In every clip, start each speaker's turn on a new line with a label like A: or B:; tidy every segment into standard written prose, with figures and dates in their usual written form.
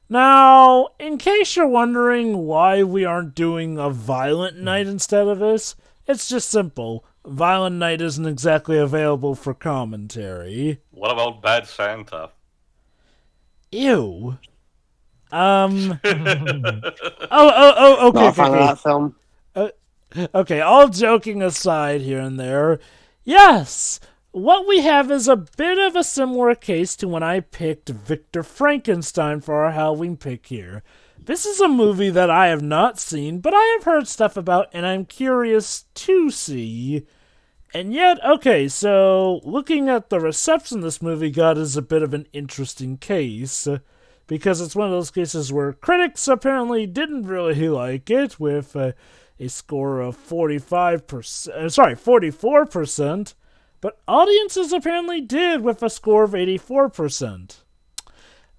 A: Now, in case you're wondering why we aren't doing a Violent Night instead of this, it's just simple. Violent Night isn't exactly available for commentary.
B: What about Bad Santa?
A: Ew.
C: Not
A: Okay,
C: a
A: okay,
C: fan of
A: okay.
C: that film.
A: Uh, okay, all joking aside here and there, yes, what we have is a bit of a similar case to when I picked Victor Frankenstein for our Halloween pick here. This is a movie that I have not seen, but I have heard stuff about and I'm curious to see. And yet, okay, so looking at the reception this movie got is a bit of an interesting case. Because it's one of those cases where critics apparently didn't really like it, with a score of 44%, but audiences apparently did with a score of 84%.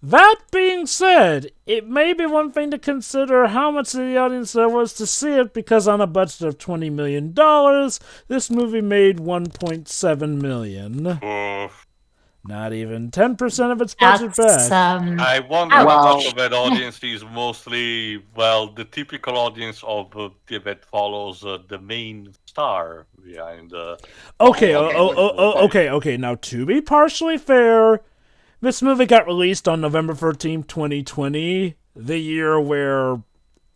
A: That being said, it may be one thing to consider how much of the audience there was to see it, because on a budget of $20 million, this movie made $1.7 million. Not even 10% of its budget
D: That's
A: back.
B: I wonder
D: ouch.
B: how much of that audience is mostly, well, the typical audience of that follows the main star behind.
A: Okay,
B: okay.
A: Now, to be partially fair, this movie got released on November 13th, 2020, the year where,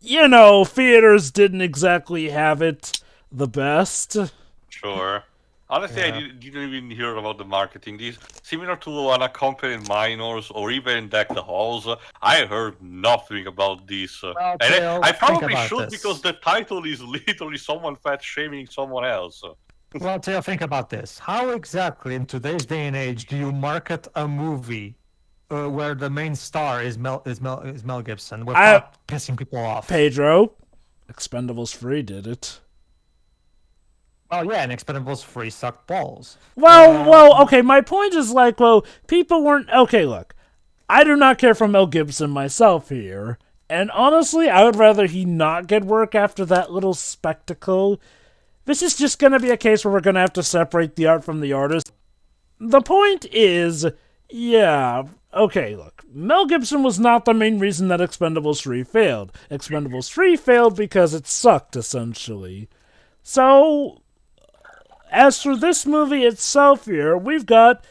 A: theaters didn't exactly have it the best.
B: Sure. Honestly,
C: Yeah.
B: I didn't even hear about the marketing. These similar to Unaccompanied Minors or even Deck the Halls. I heard nothing about this,
E: Well,
B: and
E: Theo,
B: I
E: think
B: probably
E: about
B: should
E: this.
B: because the title is literally someone fat shaming someone else.
E: Well, Theo, think about this. How exactly in today's day and age do you market a movie where the main star is Mel Gibson without pissing people off?
A: Pedro, Expendables 3 did it.
E: Oh yeah, and Expendables 3 sucked balls.
A: Okay, my point is people weren't. Okay, look, I do not care for Mel Gibson myself here, and honestly, I would rather he not get work after that little spectacle. This is just gonna be a case where we're gonna have to separate the art from the artist. The point is, yeah, okay, look, Mel Gibson was not the main reason that Expendables 3 failed. Expendables 3 failed because it sucked, essentially. So, as for this movie itself here, we've got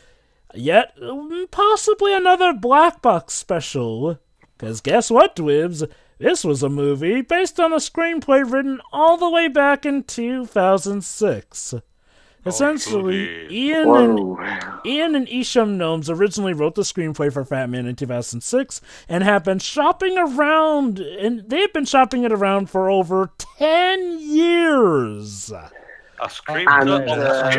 A: yet possibly another Black Box special. Because guess what, Dwibs? This was a movie based on a screenplay written all the way back in 2006. Essentially, Ian and Isham Gnomes originally wrote the screenplay for Fatman in 2006 and have been shopping around, and they've been shopping it around for over 10 years.
B: A script
C: And,
B: of
E: I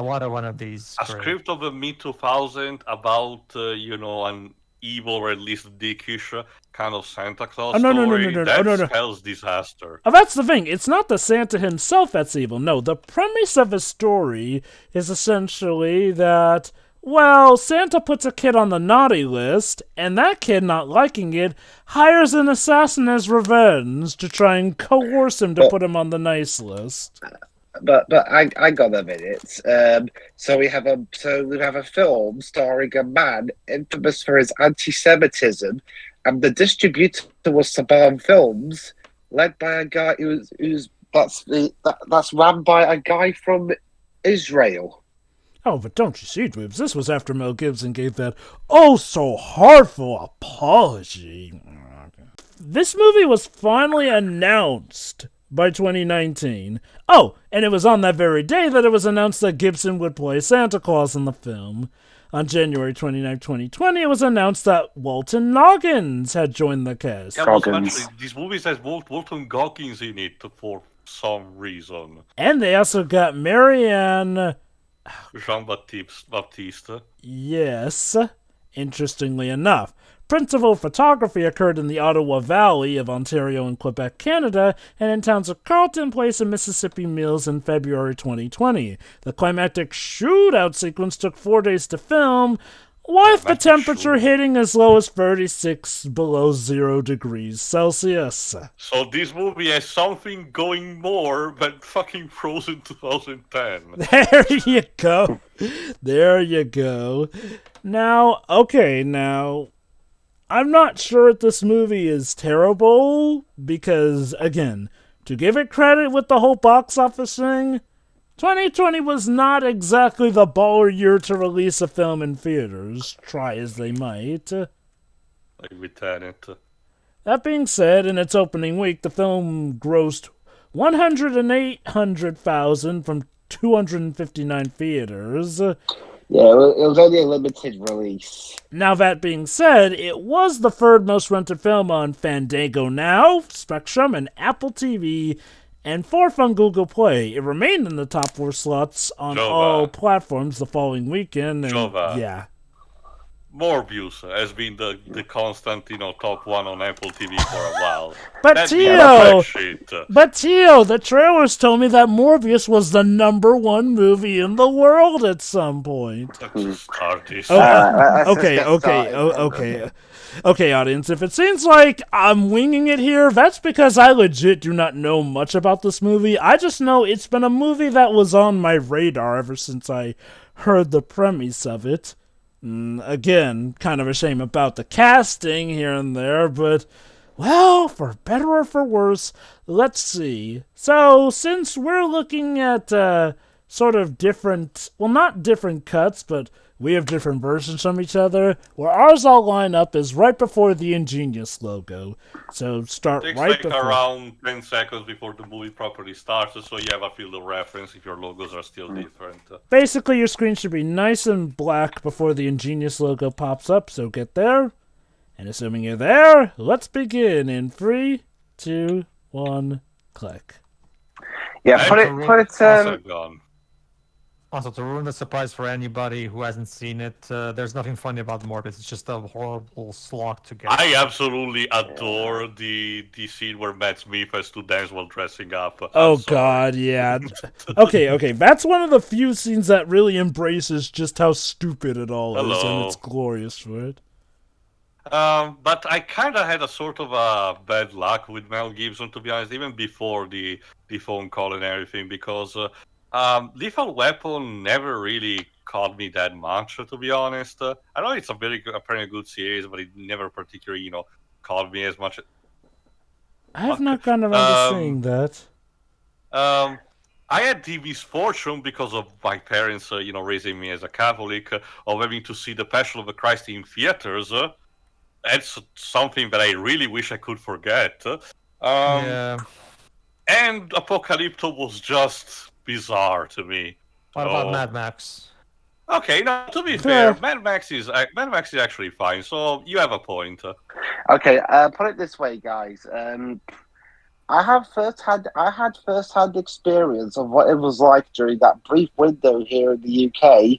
E: wanted one of these.
B: a script of the mid 2000 about an evil or at least dickish kind of Santa Claus story. That spells disaster.
A: Oh, that's the thing. It's not the Santa himself that's evil. No, the premise of the story is essentially that, well, Santa puts a kid on the naughty list, and that kid, not liking it, hires an assassin as revenge to try and coerce him to put him on the nice list.
C: But I got a minute. So we have a film starring a man infamous for his anti-Semitism, and the distributor was Saban Films, led by a guy that's run by a guy from Israel.
A: Oh, but don't you see, Dwibs, this was after Mel Gibson gave that oh-so-heartful apology. This movie was finally announced by 2019. Oh, and it was on that very day that it was announced that Gibson would play Santa Claus in the film. On January 29, 2020, it was announced that Walton Goggins had joined the cast.
B: Yeah,
C: Goggins.
B: this movie has Walton Goggins in it for some reason.
A: And they also got Marianne...
B: Jean-Baptiste.
A: Yes, interestingly enough. Principal photography occurred in the Ottawa Valley of Ontario and Quebec, Canada, and in towns of Carleton Place and Mississippi Mills in February 2020. The climactic shootout sequence took 4 days to film, with the temperature hitting as low as 36 below 0 degrees Celsius.
B: So this movie has something going more than fucking Frozen 2010.
A: There you go. There you go. Now, I'm not sure if this movie is terrible, because, again, to give it credit with the whole box office thing, 2020 was not exactly the baller year to release a film in theaters, try as they might.
B: Like with Tenet.
A: That being said, in its opening week, the film grossed 108,000 from 259 theaters.
C: Yeah, it was only a limited release.
A: Now, that being said, it was the third most rented film on Fandango Now, Spectrum, and Apple TV, and fourth on Google Play. It remained in the top 4 slots on all platforms the following weekend, and yeah.
B: Morbius has been the constant, top one on Apple TV for a while.
A: But Tio, the trailers told me that Morbius was the #1 movie in the world at some point. Okay, audience, if it seems like I'm winging it here, that's because I legit do not know much about this movie. I just know it's been a movie that was on my radar ever since I heard the premise of it. Again, kind of a shame about the casting here and there, but, well, for better or for worse, let's see. So, since we're looking at sort of different, well, not different cuts, but we have different versions from each other, where ours all line up is right before the Ingenious logo. So start right before.
B: Around 10 seconds before the movie properly starts, so you have a field of reference if your logos are still different.
A: Basically, your screen should be nice and black before the Ingenious logo pops up, so get there. And assuming you're there, let's begin in 3, 2, 1, click.
C: Yeah, put it.
E: Also, to ruin the surprise for anybody who hasn't seen it, there's nothing funny about Morbius. It's just a horrible slog to get.
B: I absolutely adore the scene where Matt Smith has to dance while dressing up.
A: God, yeah. Okay. That's one of the few scenes that really embraces just how stupid it all is, and it's glorious for it.
B: But I kind of had a sort of a bad luck with Mel Gibson, to be honest, even before the phone call and everything, because Lethal Weapon never really caught me that much, to be honest. I know it's apparently a good series, but it never particularly, caught me as much.
A: I have not gotten around to seeing that.
B: I had the misfortune because of my parents, raising me as a Catholic, of having to see The Passion of the Christ in theaters. That's something that I really wish I could forget.
E: Yeah.
B: And Apocalypto was just bizarre to me.
E: What about Mad Max?
B: Okay, now to be fair, Mad Max is actually fine. So you have a point.
C: Okay, put it this way, guys. I had first-hand experience of what it was like during that brief window here in the UK,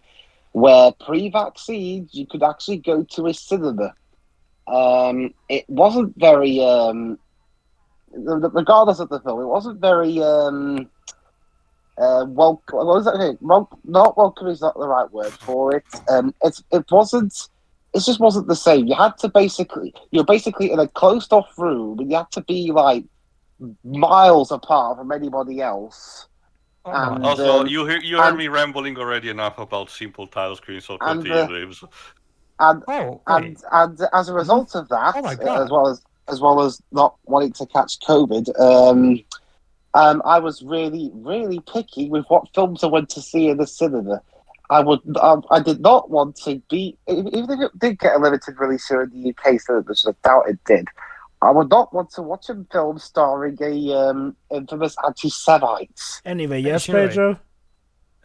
C: where pre-vaccines you could actually go to a cinema. It wasn't very regardless of the film, it wasn't very welcome. What was that? Not welcome is not the right word for it. It just wasn't the same. You're basically in a closed off room, and you had to be like miles apart from anybody else. And,
B: also, you heard me rambling already enough about simple title screens, so continue,
C: and as a result of that, as well as not wanting to catch COVID, I was really, really picky with what films I went to see in the cinema. I did not want to be, even if it did get a limited release here in the UK cinemas, I doubt it did. I would not want to watch a film starring a infamous anti-Semite.
A: Anyway, yes, Pedro?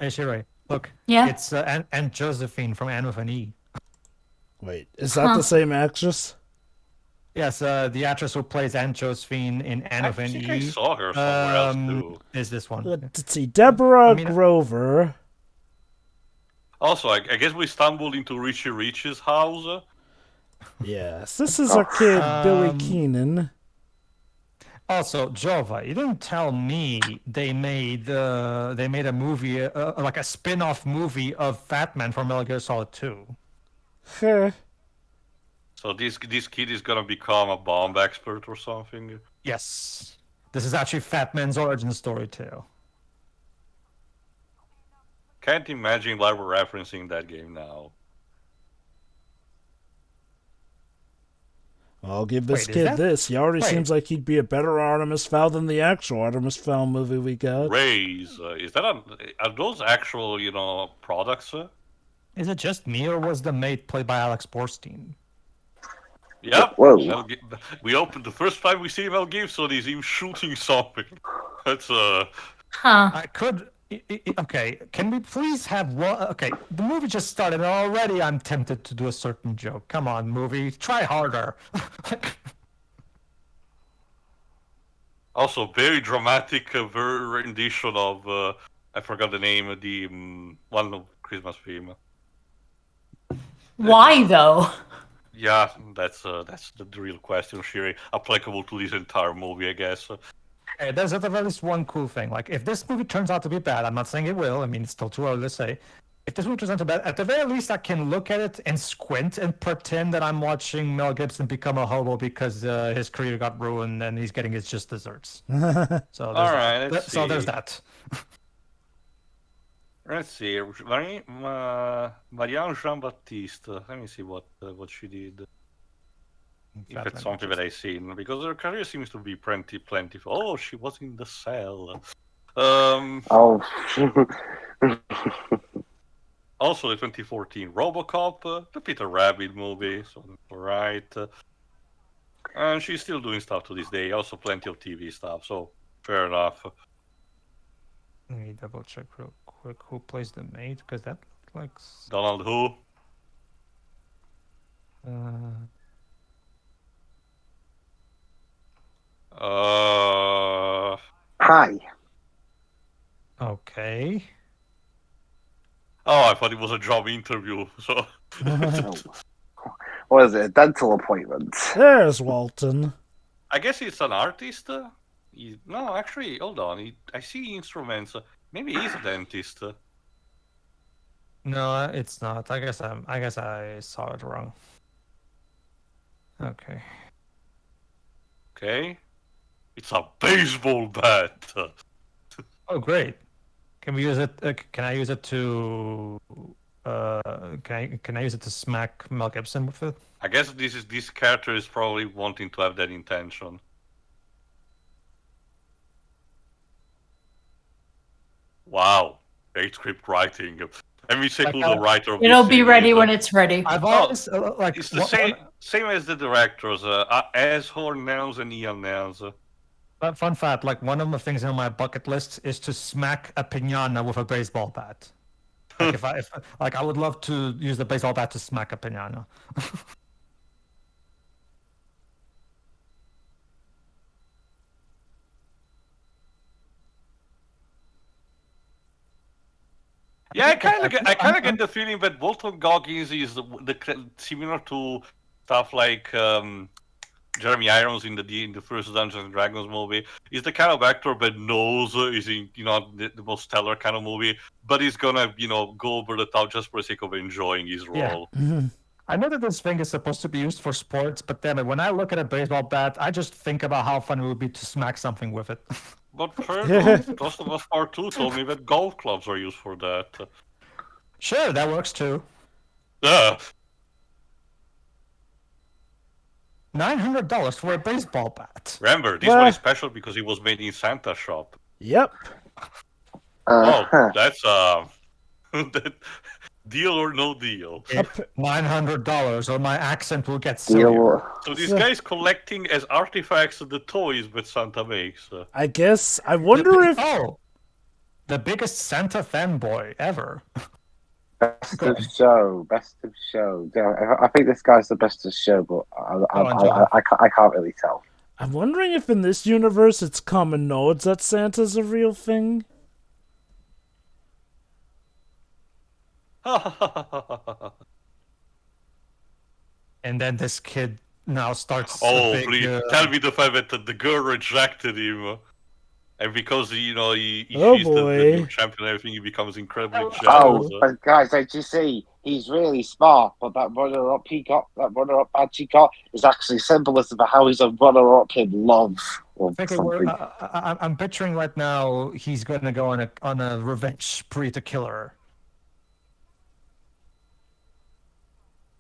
E: Hey, Shirai, look.
D: Yeah?
E: It's Aunt Josephine from Anne with an E.
A: Wait, is that the same actress?
E: Yes, the actress who plays Aunt Josephine in Anne with an E.
B: I saw her somewhere else too.
E: Is this one?
A: Let's see, Deborah Grover.
B: Also, I guess we stumbled into Richie Rich's house.
A: Yes, this is our kid, Billy Keenan.
E: Also, Jova, you didn't tell me they made a movie, like a spin-off movie of Fatman for Metal Gear Solid 2.
B: So this kid is gonna become a bomb expert or something?
E: Yes. This is actually Fatman's origin story too.
B: Can't imagine why we're referencing that game now.
A: I'll give this
E: Wait, is
A: kid
E: that-
A: this. He already
E: wait.
A: seems like he'd be a better Artemis Fowl than the actual Artemis Fowl movie we got.
B: Rays. Is that are those actual, products?
E: Is it just me, or was the mate played by Alex Borstein?
B: Yep.
C: Whoa.
B: We opened the first time we see Mel Gibson, he's him shooting something. That's
D: Huh.
E: I could. Okay, can we please have one? Okay, the movie just started, and already I'm tempted to do a certain joke. Come on, movie, try harder.
B: also very dramatic rendition of I forgot the name, the one of Christmas film.
D: Why though?
B: Yeah, that's the real question, Shiri. Applicable to this entire movie, I guess.
E: Okay, there's at the very least one cool thing. Like, if this movie turns out to be bad, I'm not saying it will. I mean, it's still too early to say. If this movie turns out to be bad, at the very least, I can look at it and squint and pretend that I'm watching Mel Gibson become a hobo because his career got ruined and he's getting his just desserts. So there's
B: Alright, let's
E: so there's
B: see.
E: that.
B: Let's see, Marianne Jean-Baptiste. Let me see what she did. If it's something that I've seen, because her career seems to be plenty. Oh, she was in The Cell.
C: Oh.
B: Also, the 2014 RoboCop, the Peter Rabbit movie, so alright. And she's still doing stuff to this day. Also, plenty of TV stuff. So fair enough.
E: Let me double check real quick who plays the mate, because that looked like.
B: Donald who?
C: Hi.
E: Okay.
B: Oh, I thought it was a job interview. So
C: What is it? A dental appointment?
A: There's Walton.
B: I guess he's an artist. No, actually, hold on. I see instruments. Maybe he's a dentist.
E: No, it's not. I guess I saw it wrong. Okay.
B: Okay. It's a baseball bat.
E: Oh, great. Can we use it? Can I use it to? Can I use it to smack Mel Gibson with it?
B: I guess this character is probably wanting to have that intention. Wow, great script writing. Let me say
E: Like,
B: who the writer of
D: It'll
B: this
D: be
B: thing
D: ready
B: is.
D: when it's ready.
E: I've always like
B: It's the same as the directors, Ashorn Nels and Ian Nels.
E: But fun fact, like one of the things on my bucket list is to smack a piñata with a baseball bat. Like if I would love to use the baseball bat to smack a piñata.
B: Yeah, I kind of get the feeling that Walton Goggins is similar to stuff like Jeremy Irons in the first Dungeons and Dragons movie. He's the kind of actor that knows is in the most stellar kind of movie, but he's gonna go over the top just for the sake of enjoying his role.
E: Yeah. I know that this thing is supposed to be used for sports, but damn it, when I look at a baseball bat, I just think about how fun it would be to smack something with it.
B: But Ghost of Us Part 2 told me that golf clubs are used for that.
E: Sure, that works too.
B: Yeah.
E: $900 for a baseball bat.
B: Remember, this one is special because it was made in Santa's shop.
A: Yep.
B: That's deal or no deal.
E: $900 or my accent will get sillier.
B: So this guy's collecting as artifacts the toys that Santa makes.
A: I guess. I wonder if.
E: Oh, the biggest Santa fanboy ever.
C: Best of show. Yeah, I think this guy's the best of show, but I can't really tell.
A: I'm wondering if in this universe it's common knowledge that Santa's a real thing.
E: And then this kid now starts.
B: Please tell me the fact that the girl rejected him, and because she's the new champion, and everything, he becomes incredibly jealous.
C: But guys, did you see? He's really smart, but that runner-up badge he got, is actually symbolism of how he's a runner-up in love.
E: I'm picturing right now he's going to go on a revenge spree to kill her.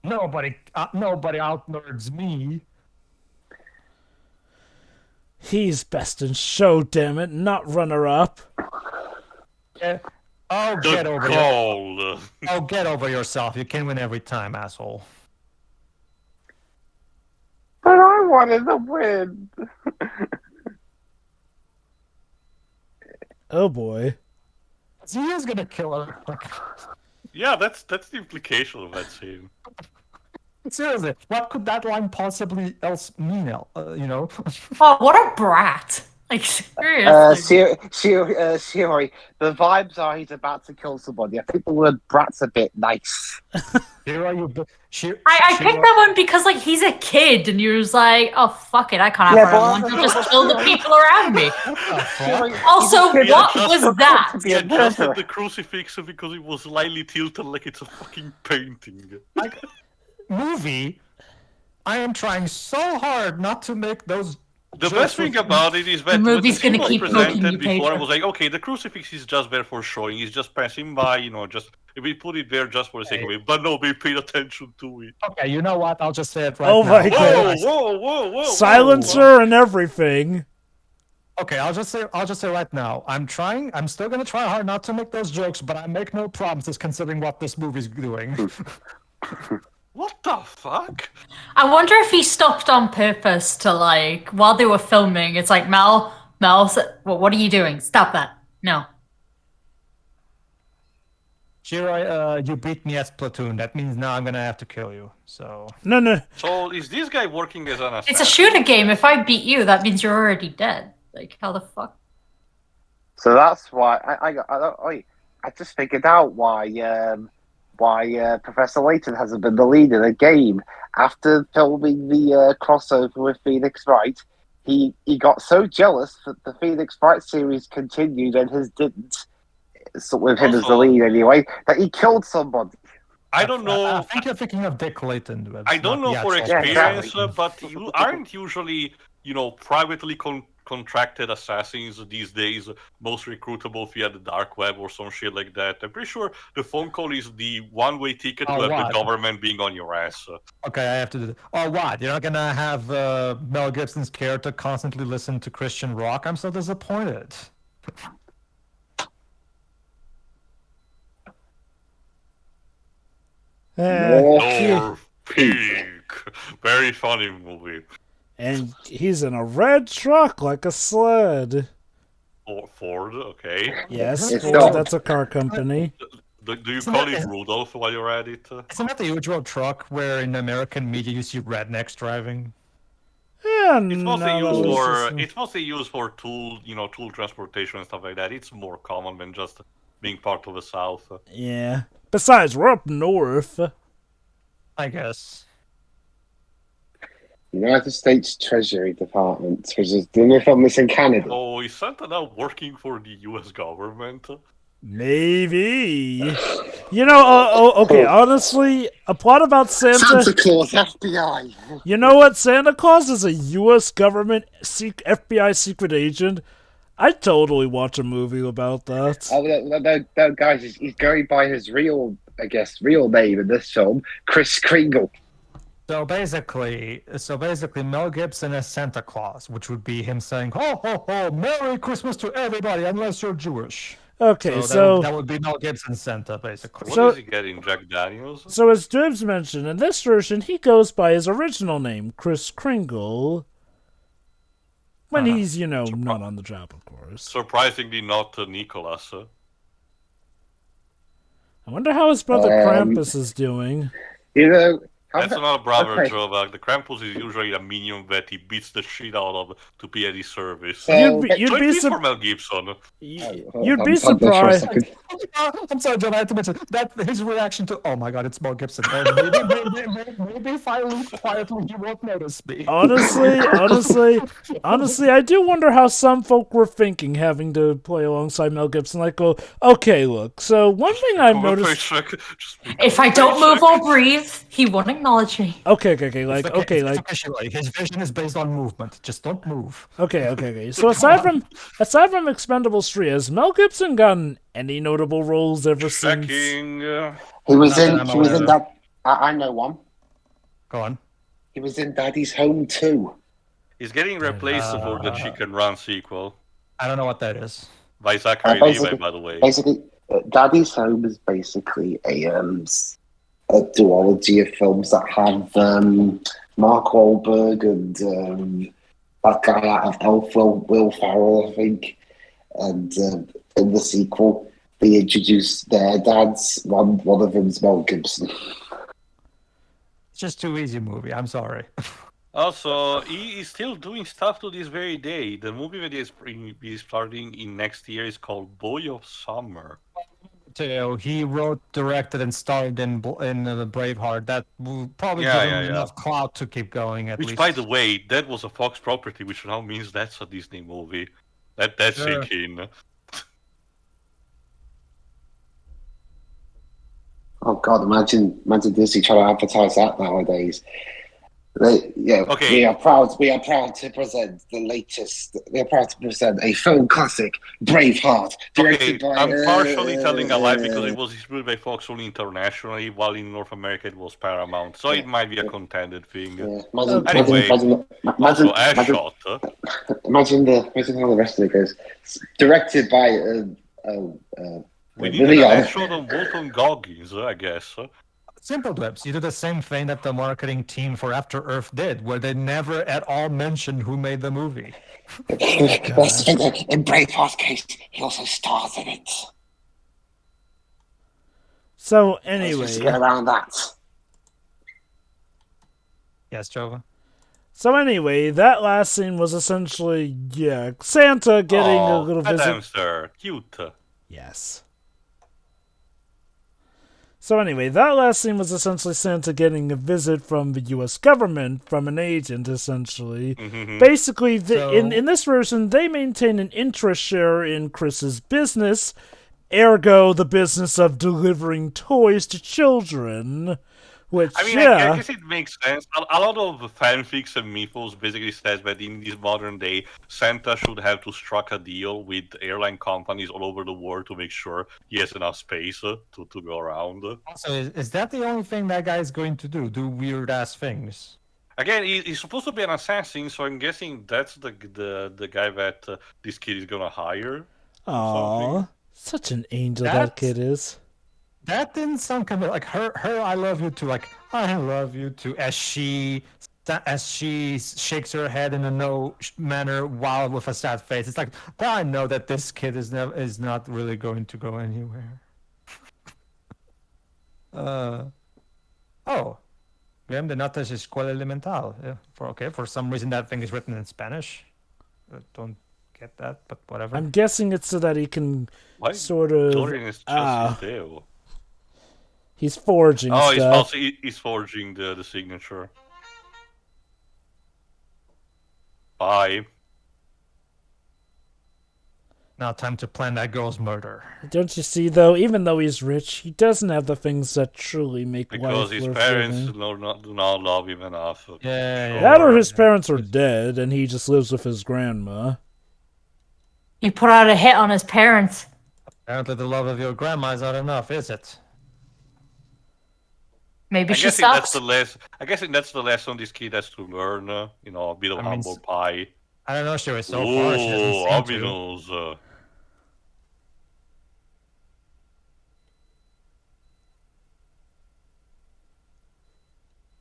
E: Nobody out-nerds me.
A: He's best in show, damn it, not runner-up.
E: Yeah. Oh,
B: The
E: get over
B: goal.
E: Oh, get over yourself. You can win every time, asshole.
C: But I wanted to win.
A: Oh boy.
E: He is gonna kill her.
B: Yeah, that's the implication of that scene.
E: Seriously, what could that line possibly else mean? You know?
D: Oh, what a brat! Like seriously.
C: Shiori, the vibes are he's about to kill somebody. I think the word brat's a bit nice.
D: I picked that one because like he's a kid and you're just like, oh fuck it, I can't
C: Yeah,
D: have what I want. I'll just kill the people around me.
C: Shiori,
D: Also,
C: he's a kid
D: what
C: that's
D: was
C: just
D: that?
C: to
B: He
C: be a
B: adjusted
C: murderer.
B: the crucifix because it was slightly tilted like it's a fucking painting.
E: Like, movie, I am trying so hard not to make those.
B: The best thing about it is that
D: The movie's
B: when the
D: gonna
B: scene
D: keep
B: was
D: poking
B: presented
D: you,
B: before, I
D: Pedro.
B: was like, okay, the crucifix is just there for showing. He's just passing by, just we put it there just for the sake of it. But no, we paid attention to it.
E: Okay, you know what? I'll just say it right
A: Oh
E: now.
A: my
B: Whoa,
A: God.
B: whoa!
A: Silencer and everything.
E: Okay, I'll just say right now. I'm still gonna try hard not to make those jokes, but I make no promises considering what this movie's doing.
B: What the fuck?
D: I wonder if he stopped on purpose to like while they were filming. It's like Mel, what are you doing? Stop that! No.
E: Shiroi, you beat me at Splatoon. That means now I'm gonna have to kill you. So.
A: No.
B: So is this guy working as an assassin?
D: It's a shooter game. If I beat you, that means you're already dead. Like, how the fuck?
C: So that's why I just figured out why Professor Layton hasn't been the lead in a game. After filming the crossover with Phoenix Wright, he got so jealous that the Phoenix Wright series continued and his didn't. So with him as the lead anyway, that he killed somebody.
B: I don't know.
E: I think you're thinking of Dick Layton.
B: I don't know for
E: actual-
B: experience,
C: Yeah,
B: but you aren't usually, privately contracted assassins these days most recruitable via the dark web or some shit like that. I'm pretty sure the phone call is the one-way ticket to have
E: what?
B: the government being on your ass.
E: Okay, I have to do that. Oh, what? You're not gonna have Mel Gibson's character constantly listen to Christian rock? I'm so disappointed.
B: Or Peak. Very funny movie.
A: And he's in a red truck like a sled.
B: Or Ford, okay.
A: Yes,
C: It's
A: Ford,
C: not-
A: that's a car company.
B: Do you
E: Isn't
B: call
E: that-
B: it Rudolph while you're at it?
E: Isn't that the usual truck where in American media you see rednecks driving?
A: Yeah,
B: It's
A: no,
B: mostly
A: that
B: used
A: was
B: for
A: just-
B: it's mostly used for tool transportation and stuff like that. It's more common than just being part of the South.
A: Yeah. Besides, we're up north.
E: I guess.
C: United States Treasury Department, which is doing a film this in Canada.
B: Oh, is Santa now working for the U.S. government?
A: Maybe. Okay, honestly, a plot about
C: Santa
A: Santa.
C: Claus, FBI.
A: You know what? Santa Claus is a U.S. government FBI secret agent. I'd totally watch a movie about that.
C: Oh, no, guys, he's going by his real name in this film, Chris Kringle.
E: So basically, Mel Gibson as Santa Claus, which would be him saying, "Ho ho ho, Merry Christmas to everybody, unless you're Jewish."
A: Okay,
E: that would be Mel Gibson's Santa, basically.
B: What
A: So-
B: is he getting, Jack Daniels?
A: So as Dibs mentioned, in this version, he goes by his original name, Chris Kringle. When he's, not on the job, of course.
B: Surprisingly not Nicholas.
A: I wonder how his brother Krampus is doing.
B: That's another brother
C: okay.
B: drawback. The Krampus is usually a minion that he beats the shit out of to be at his service.
C: So-
A: You'd
B: So it
A: be
B: is for
A: sur-
B: Mel Gibson.
A: you'd be surprised.
E: I'm sorry, John. I have to mention that his reaction to, "Oh my God, it's Mel Gibson." Maybe if I leave quietly, he won't notice me.
A: Honestly, I do wonder how some folk were thinking having to play alongside Mel Gibson. Like, go, okay, look. So one thing I've noticed.
D: If I don't move or breathe, he won't acknowledge me.
A: Okay,
E: His vision is based on movement. Just don't move.
A: okay. So aside from Expendables 3, has Mel Gibson gotten any notable roles ever since?
B: Checking.
C: He was
E: Not that
C: in.
E: I'm
C: He was in
E: aware
C: that. I know one.
E: Go on.
C: He was in Daddy's Home too.
B: He's getting replaced for the Chicken Run sequel
E: I don't know what that is.
B: by Zachary Levi, by the way.
C: Basically, Daddy's Home is basically a duology of films that have Mark Wahlberg and that guy out of Elf, Will Ferrell, I think. And in the sequel, they introduce their dads. One of them's Mel Gibson.
E: It's just too easy movie. I'm sorry.
B: Also, he is still doing stuff to this very day. The movie that is starting in next year is called Boy of Summer.
E: So he wrote, directed, and starred in Braveheart. That will probably give him enough clout to keep going.
B: Which, by the way, that was a Fox property, which now means that's a Disney movie. That's
E: Sure.
B: in.
C: Oh God! Imagine Disney trying to advertise that nowadays.
B: Okay.
C: We are proud to present the latest. We are proud to present a film classic, Braveheart, directed by.
B: I'm partially telling a lie because it was distributed by Fox only internationally, while in North America it was Paramount. So it might be a contended thing.
C: Yeah.
B: Anyway, also Ashot.
C: Imagine how the rest of it goes. It's directed by
B: We need an Ashot on Walton Goggins, I guess.
E: Simple Clips, you do the same thing that the marketing team for After Earth did, where they never at all mentioned who made the movie.
C: In Braveheart's case, he also stars in it.
A: So
C: Let's
A: anyway,
C: just get around that.
E: Yes, Jova?
A: So anyway, that last scene was essentially, Santa getting a little visit.
B: Hamster, cute.
A: Yes. So anyway, that last scene was essentially Santa getting a visit from the U.S. government, from an agent, essentially.
B: Mm-hmm.
A: Basically, in this version, they maintain an interest share in Chris's business, ergo the business of delivering toys to children. Which,
B: I mean, I guess it makes sense. A lot of fanfics and mythos basically says that in this modern day, Santa should have to strike a deal with airline companies all over the world to make sure he has enough space to go around.
E: Also, is that the only thing that guy is going to do? Do weird-ass things?
B: Again, he's supposed to be an assassin, so I'm guessing that's the guy that this kid is gonna hire.
A: Aww, such an angel that kid is.
E: That didn't sound kind of like her. I love you too. Like I love you too. As she shakes her head in a no manner while with a sad face. It's like, but I know that this kid is not really going to go anywhere. Bien de notas escuela elemental. Yeah, for some reason that thing is written in Spanish. Don't get that, but whatever.
A: I'm guessing it's so that he can sort of.
B: Dorian is just Theo.
A: He's forging stuff.
B: He's forging the signature. Bye.
E: Now time to plan that girl's murder.
A: Don't you see, though, even though he's rich, he doesn't have the things that truly make life
B: because his
A: worth
B: parents
A: living.
B: do not love him enough.
E: Yeah.
A: That or his parents are dead, and he just lives with his grandma.
D: He put out a hit on his parents.
E: Apparently the love of your grandma is not enough, is it?
D: Maybe she
B: I
D: sucks.
B: guess that's the lesson this kid has to learn. A bit of humble pie.
E: I don't know, she was so far. She doesn't seem to.
B: Ominous.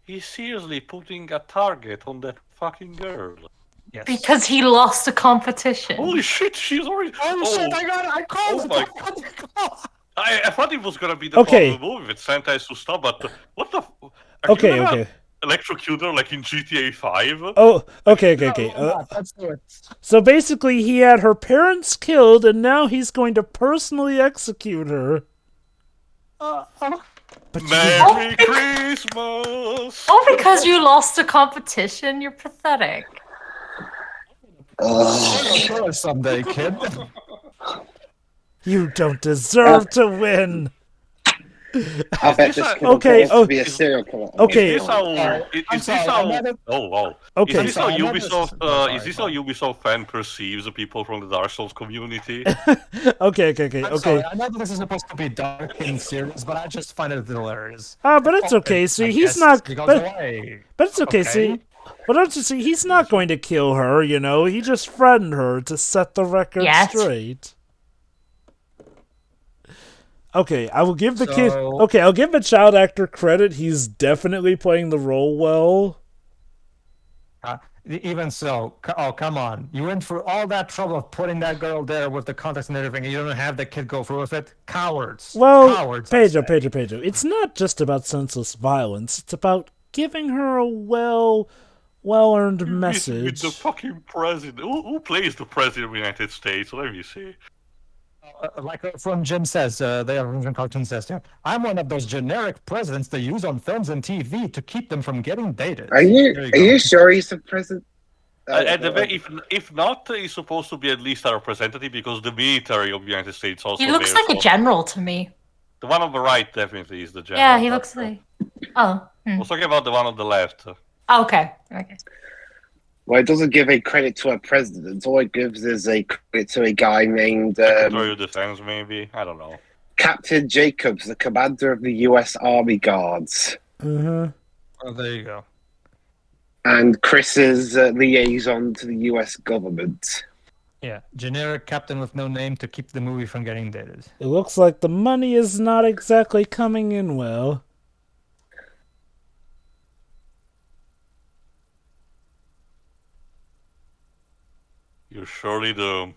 B: He's seriously putting a target on that fucking girl.
E: Yes.
D: Because he lost a competition.
B: Holy shit, she's already...
E: Shit, I got it! I called it!
B: I thought it was gonna be the part of the movie that Santa has to stop, but what the...
A: Okay.
B: Electrocute her like in GTA 5?
A: Oh, okay.
E: Let's do it.
A: So basically, he had her parents killed, and now he's going to personally execute her.
B: Merry Christmas!
D: Oh, because you lost a competition? You're pathetic.
E: Someday, kid.
A: You don't deserve to win.
C: I bet this kid to be a serial killer.
A: Okay.
B: Is this how Ubisoft fan perceives the people from the Dark Souls community?
A: Okay.
E: Sorry, I know that this is supposed to be dark and serious, but I just find it hilarious.
A: But it's okay. See, he's not.
E: He goes
A: But
E: away.
A: it's okay. See, But don't you see, he's not going to kill her, you know. He just threatened her to set the record
D: Yes.
A: straight. Okay, I will give the kid.
E: So-
A: Okay, I'll give the child actor credit. He's definitely playing the role well.
E: Even so, oh, come on. You went through all that trouble of putting that girl there with the context and everything, and you don't have the kid go through with it? Cowards.
A: Well,
E: Cowards. I say.
A: Pedro. It's not just about senseless violence. It's about giving her a well-earned
B: With
A: message.
B: the fucking president. Who plays the president of the United States? Let me see.
E: Like from Jim says, the original cartoon says, yeah, I'm one of those generic presidents they use on films and TV to keep them from getting dated.
C: Are you sure he's the president?
B: If not, he's supposed to be at least a representative because the military of the United States also.
D: He looks
B: there,
D: like a
B: so-
D: general to me.
B: The one on the right definitely is the general.
D: Yeah, he
B: but,
D: looks like. Oh.
B: I was talking about the one on the left.
D: Oh, okay. Okay.
C: Well, it doesn't give a credit to a president. All it gives is a credit to a guy named
B: Secretary of Defense, maybe. I don't know.
C: Captain Jacobs, the commander of the U.S. Army Guards.
A: Uh-huh.
E: Oh, there you go.
C: And Chris's liaison to the U.S. government.
E: Yeah, generic captain with no name to keep the movie from getting dated.
A: It looks like the money is not exactly coming in well.
B: You surely do.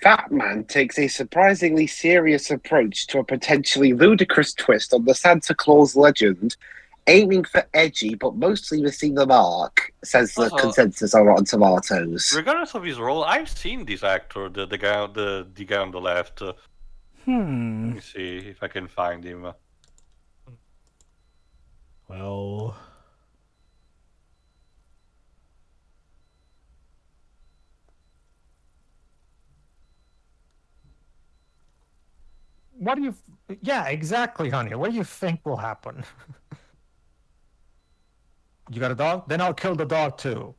C: Fatman takes a surprisingly serious approach to a potentially ludicrous twist on the Santa Claus legend, aiming for edgy but mostly missing the mark, says the
B: Also-
C: consensus on Rotten Tomatoes.
B: Regardless of his role, I've seen this actor, the guy on the left. Let me see if I can find him.
A: Well,
E: What do you... Yeah, exactly, honey. What do you think will happen? You got a dog? Then I'll kill the dog, too.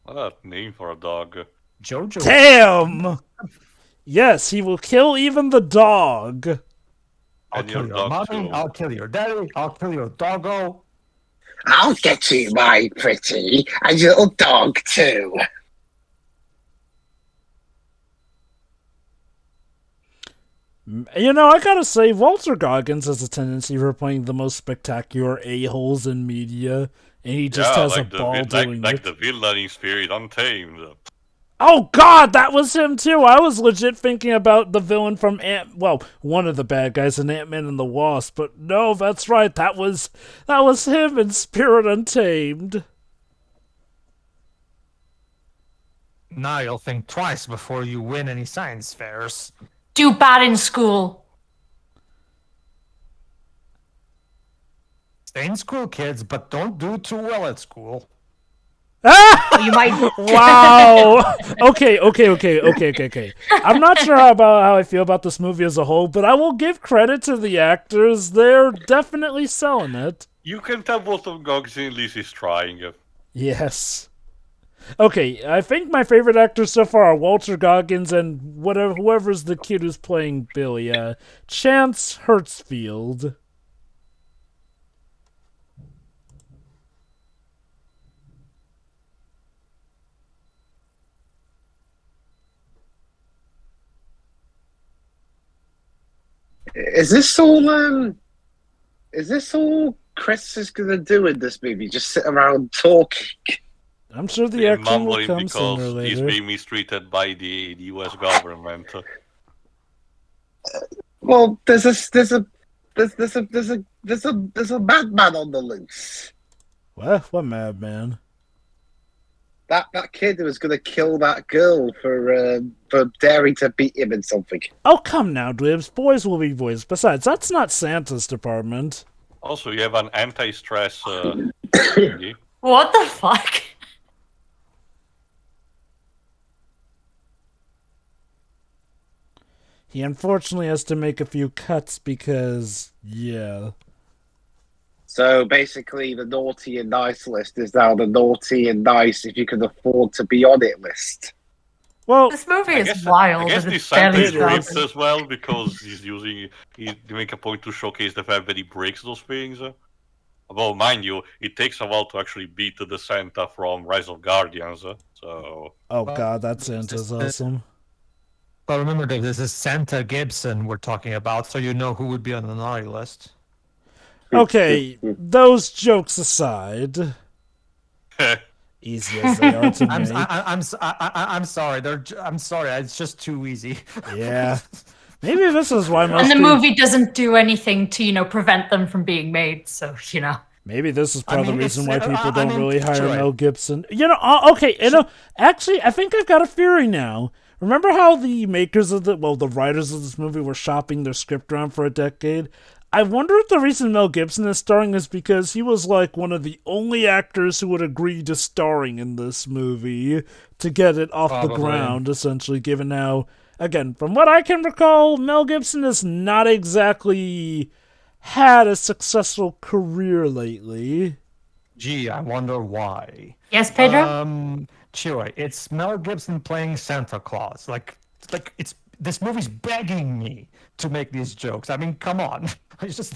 B: What a name for a dog.
E: Jojo.
A: damn! Yes, he will kill even the dog.
E: I'll
B: And
E: kill
B: your
E: your
B: dog,
E: mommy.
B: too.
E: I'll kill your daddy. I'll kill your doggo.
C: I'll get you, my pretty, and your little dog too.
A: You know, I gotta say, Walter Goggins has a tendency for playing the most spectacular a-holes in media, and he just has a ball doing
B: like
A: it.
B: the villain in Spirit Untamed.
A: Oh god, that was him too! I was legit thinking about the villain from one of the bad guys in Ant-Man and the Wasp, but no, that's right, that was him in Spirit Untamed.
E: Now you'll think twice before you win any science fairs.
D: Do bad in school.
E: Stay in school, kids, but don't do too well at school.
D: Or you might.
A: Wow. Okay. I'm not sure about how I feel about this movie as a whole, but I will give credit to the actors. They're definitely selling it.
B: You can tell both of Goggins at least is trying.
A: Yes. Okay, I think my favorite actors so far are Walter Goggins and whoever's the kid who's playing Billy. Chance Hertzfield.
C: Is this all Chris is gonna do in this movie? Just sit around talking?
A: I'm sure the
B: He's
A: acting will
B: mumbling
A: come sooner or
B: because he's
A: later.
B: being mistreated by the U.S. government.
C: Well, there's a madman on the loose.
A: What madman?
C: That kid who was gonna kill that girl for daring to beat him in something.
A: Oh, come now, Dibs. Boys will be boys. Besides, that's not Santa's department.
B: Also, you have an anti-stress thingy.
D: What the fuck?
A: He unfortunately has to make a few cuts because, yeah.
C: So basically, the naughty and nice list is now the naughty and nice if you can afford to be on it list.
A: Well,
D: This movie
B: I
D: is
B: guess,
D: wild.
B: I guess
D: and
B: the
D: it's
B: Santa
D: barely
B: is
A: It is.
B: ripped
D: started.
B: as well because he make a point to showcase the fact that he breaks those things. Well, mind you, it takes a while to actually beat the Santa from Rise of Guardians. So
A: oh
E: Well,
A: god, that Santa's awesome.
E: But remember, Dave, this is Santa Gibson we're talking about, so you know who would be on the naughty list.
A: Okay, those jokes aside, easy as they are to make.
E: I'm sorry. I'm sorry. It's just too easy.
A: Yeah. Maybe this is why most
D: And the
A: people,
D: movie doesn't do anything to, prevent them from being made. So,
A: maybe this is
E: I
A: part of
E: mean,
A: the reason
E: it's-
A: why people
E: I
A: don't
E: mean,
A: really hire
E: sure.
A: Mel Gibson. Okay, actually, I think I've got a theory now. Remember how the makers of the writers of this movie were shopping their script around for a decade? I wonder if the reason Mel Gibson is starring is because he was like one of the only actors who would agree to starring in this movie to get it off the
E: Probably.
A: ground, essentially, given how, again, from what I can recall, Mel Gibson has not exactly had a successful career lately.
E: Gee, I wonder why.
D: yes, Pedro?
E: Chiroy, it's Mel Gibson playing Santa Claus. Like it's this movie's begging me to make these jokes. I mean, come on. It's just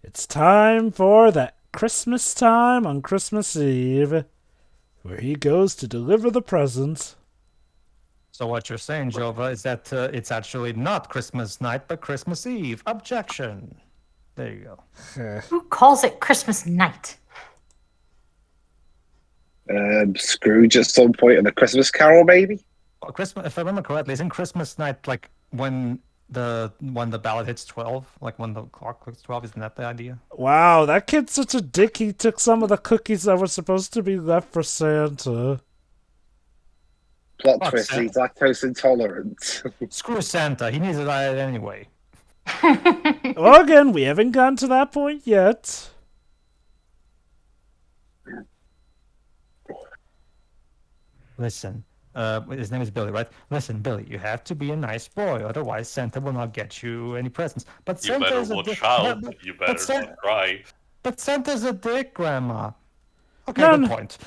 A: It's time for that Christmas time on Christmas Eve, where he goes to deliver the presents.
E: So what you're saying, Jova, is that it's actually not Christmas night, but Christmas Eve. Objection. There you go.
D: Who calls it Christmas night?
C: Scrooge at some point in the Christmas Carol, maybe.
E: Well, Christmas, if I remember correctly, isn't Christmas night like when the ballot hits 12, like when the clock hits 12? Isn't that the idea?
A: Wow, that kid's such a dick. He took some of the cookies that were supposed to be left for Santa.
C: Plot
E: Fuck,
C: twist:
E: Santa.
C: he's lactose intolerant.
E: Screw Santa. He needs a diet anyway.
A: Well, again, we haven't gotten to that point yet.
E: Listen, his name is Billy, right? Listen, Billy, you have to be a nice boy, otherwise Santa will not get you any presents. But
B: you
E: Santa
B: better
E: is a
B: watch
E: dick.
B: out.
E: But,
B: You better
E: Santa,
B: not cry.
E: but Santa's a dick, Grandma. Okay,
A: No,
E: good
A: no.
E: point.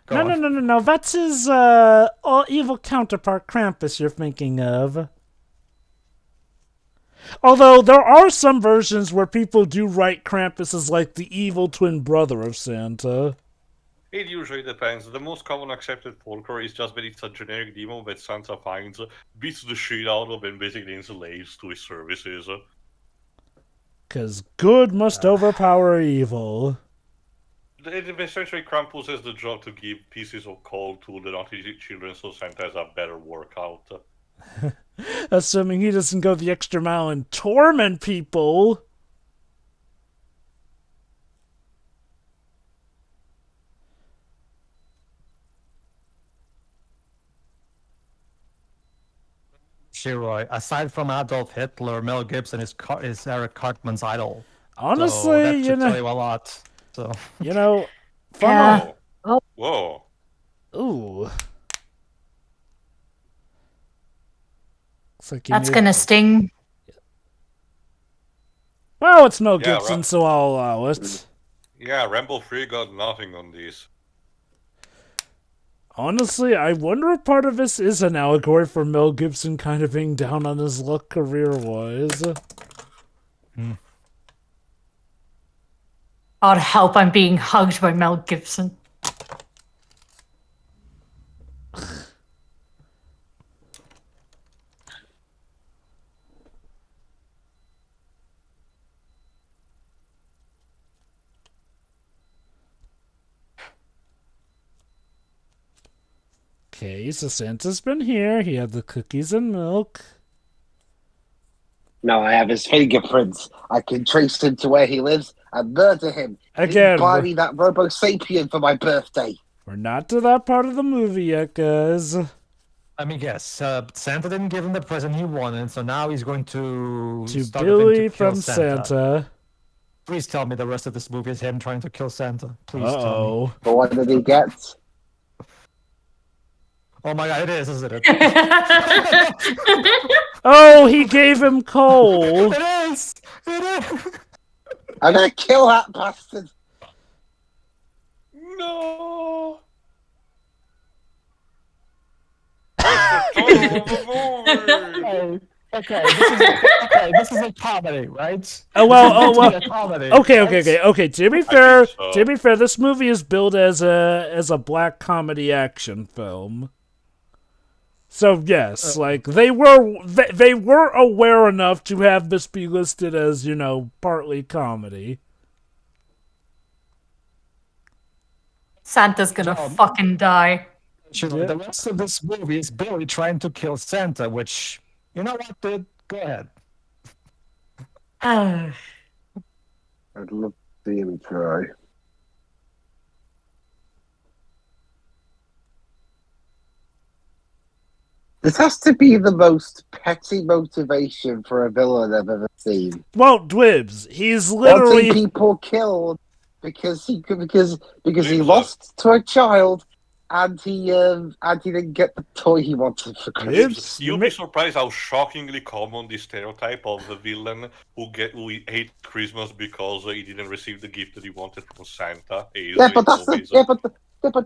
E: Go
A: No,
E: on.
A: no. That's his all evil counterpart, Krampus, you're thinking of. Although there are some versions where people do write Krampus as like the evil twin brother of Santa.
B: It usually depends. The most common accepted folklore is just that it's a generic demon that Santa finds, beats the shit out of, and basically enslaves to his services.
A: 'Cause good must overpower evil.
B: Essentially, Krampus has the job to give pieces of coal to the naughty children so Santa has a better workout.
A: Assuming he doesn't go the extra mile and torment people.
E: Shiroy, aside from Adolf Hitler, Mel Gibson is Eric Cartman's idol. So
A: Honestly,
E: that
A: you
E: should tell
A: know,
E: you a lot. So
A: fun.
B: Whoa. Whoa.
A: Ooh. Looks like you
D: That's
A: need-
D: gonna sting.
A: Well, it's Mel
B: Yeah,
A: Gibson,
B: right.
A: so I'll allow it.
B: Yeah, Rambo 3 got nothing on this.
A: Honestly, I wonder if part of this is an allegory for Mel Gibson kind of being down on his luck career-wise.
D: God help, I'm being hugged by Mel Gibson.
A: Okay, so Santa's been here. He had the cookies and milk.
C: Now I have his fingerprints. I can trace him to where he lives and murder him.
A: Again,
C: Buy me that Robo Sapien for my birthday.
A: we're not to that part of the movie yet, guys.
E: let me guess. Santa didn't give him the present he wanted, so now he's going to
A: To
E: start with him
A: Billy
E: to kill
A: from Santa.
E: Please tell me the rest of this movie is him trying to kill Santa. Please tell me.
A: Uh-oh.
C: But what did he get?
E: Oh my god, it is, isn't it?
A: Oh, he gave him coal.
E: It is! It is!
C: I'm gonna kill that bastard.
B: No. That's the title of the movie.
E: Okay, this is a comedy, right?
A: Well.
E: A comedy,
A: Okay. To be fair, this movie is billed as a black comedy action film. So yes, like they were aware enough to have this be listed as, partly comedy.
D: Santa's gonna fucking die.
E: Sure, the rest of this movie is Billy trying to kill Santa, which, you know what, dude? Go ahead.
C: I'd love to see him try. This has to be the most petty motivation for a villain I've ever seen.
A: Well, Dwibs, he's literally
C: Wanting people killed because he lost to a child and he didn't get the toy he wanted for Christmas.
B: You'll be surprised how shockingly common the stereotype of the villain who hates Christmas because he didn't receive the gift that he wanted from Santa is.
C: But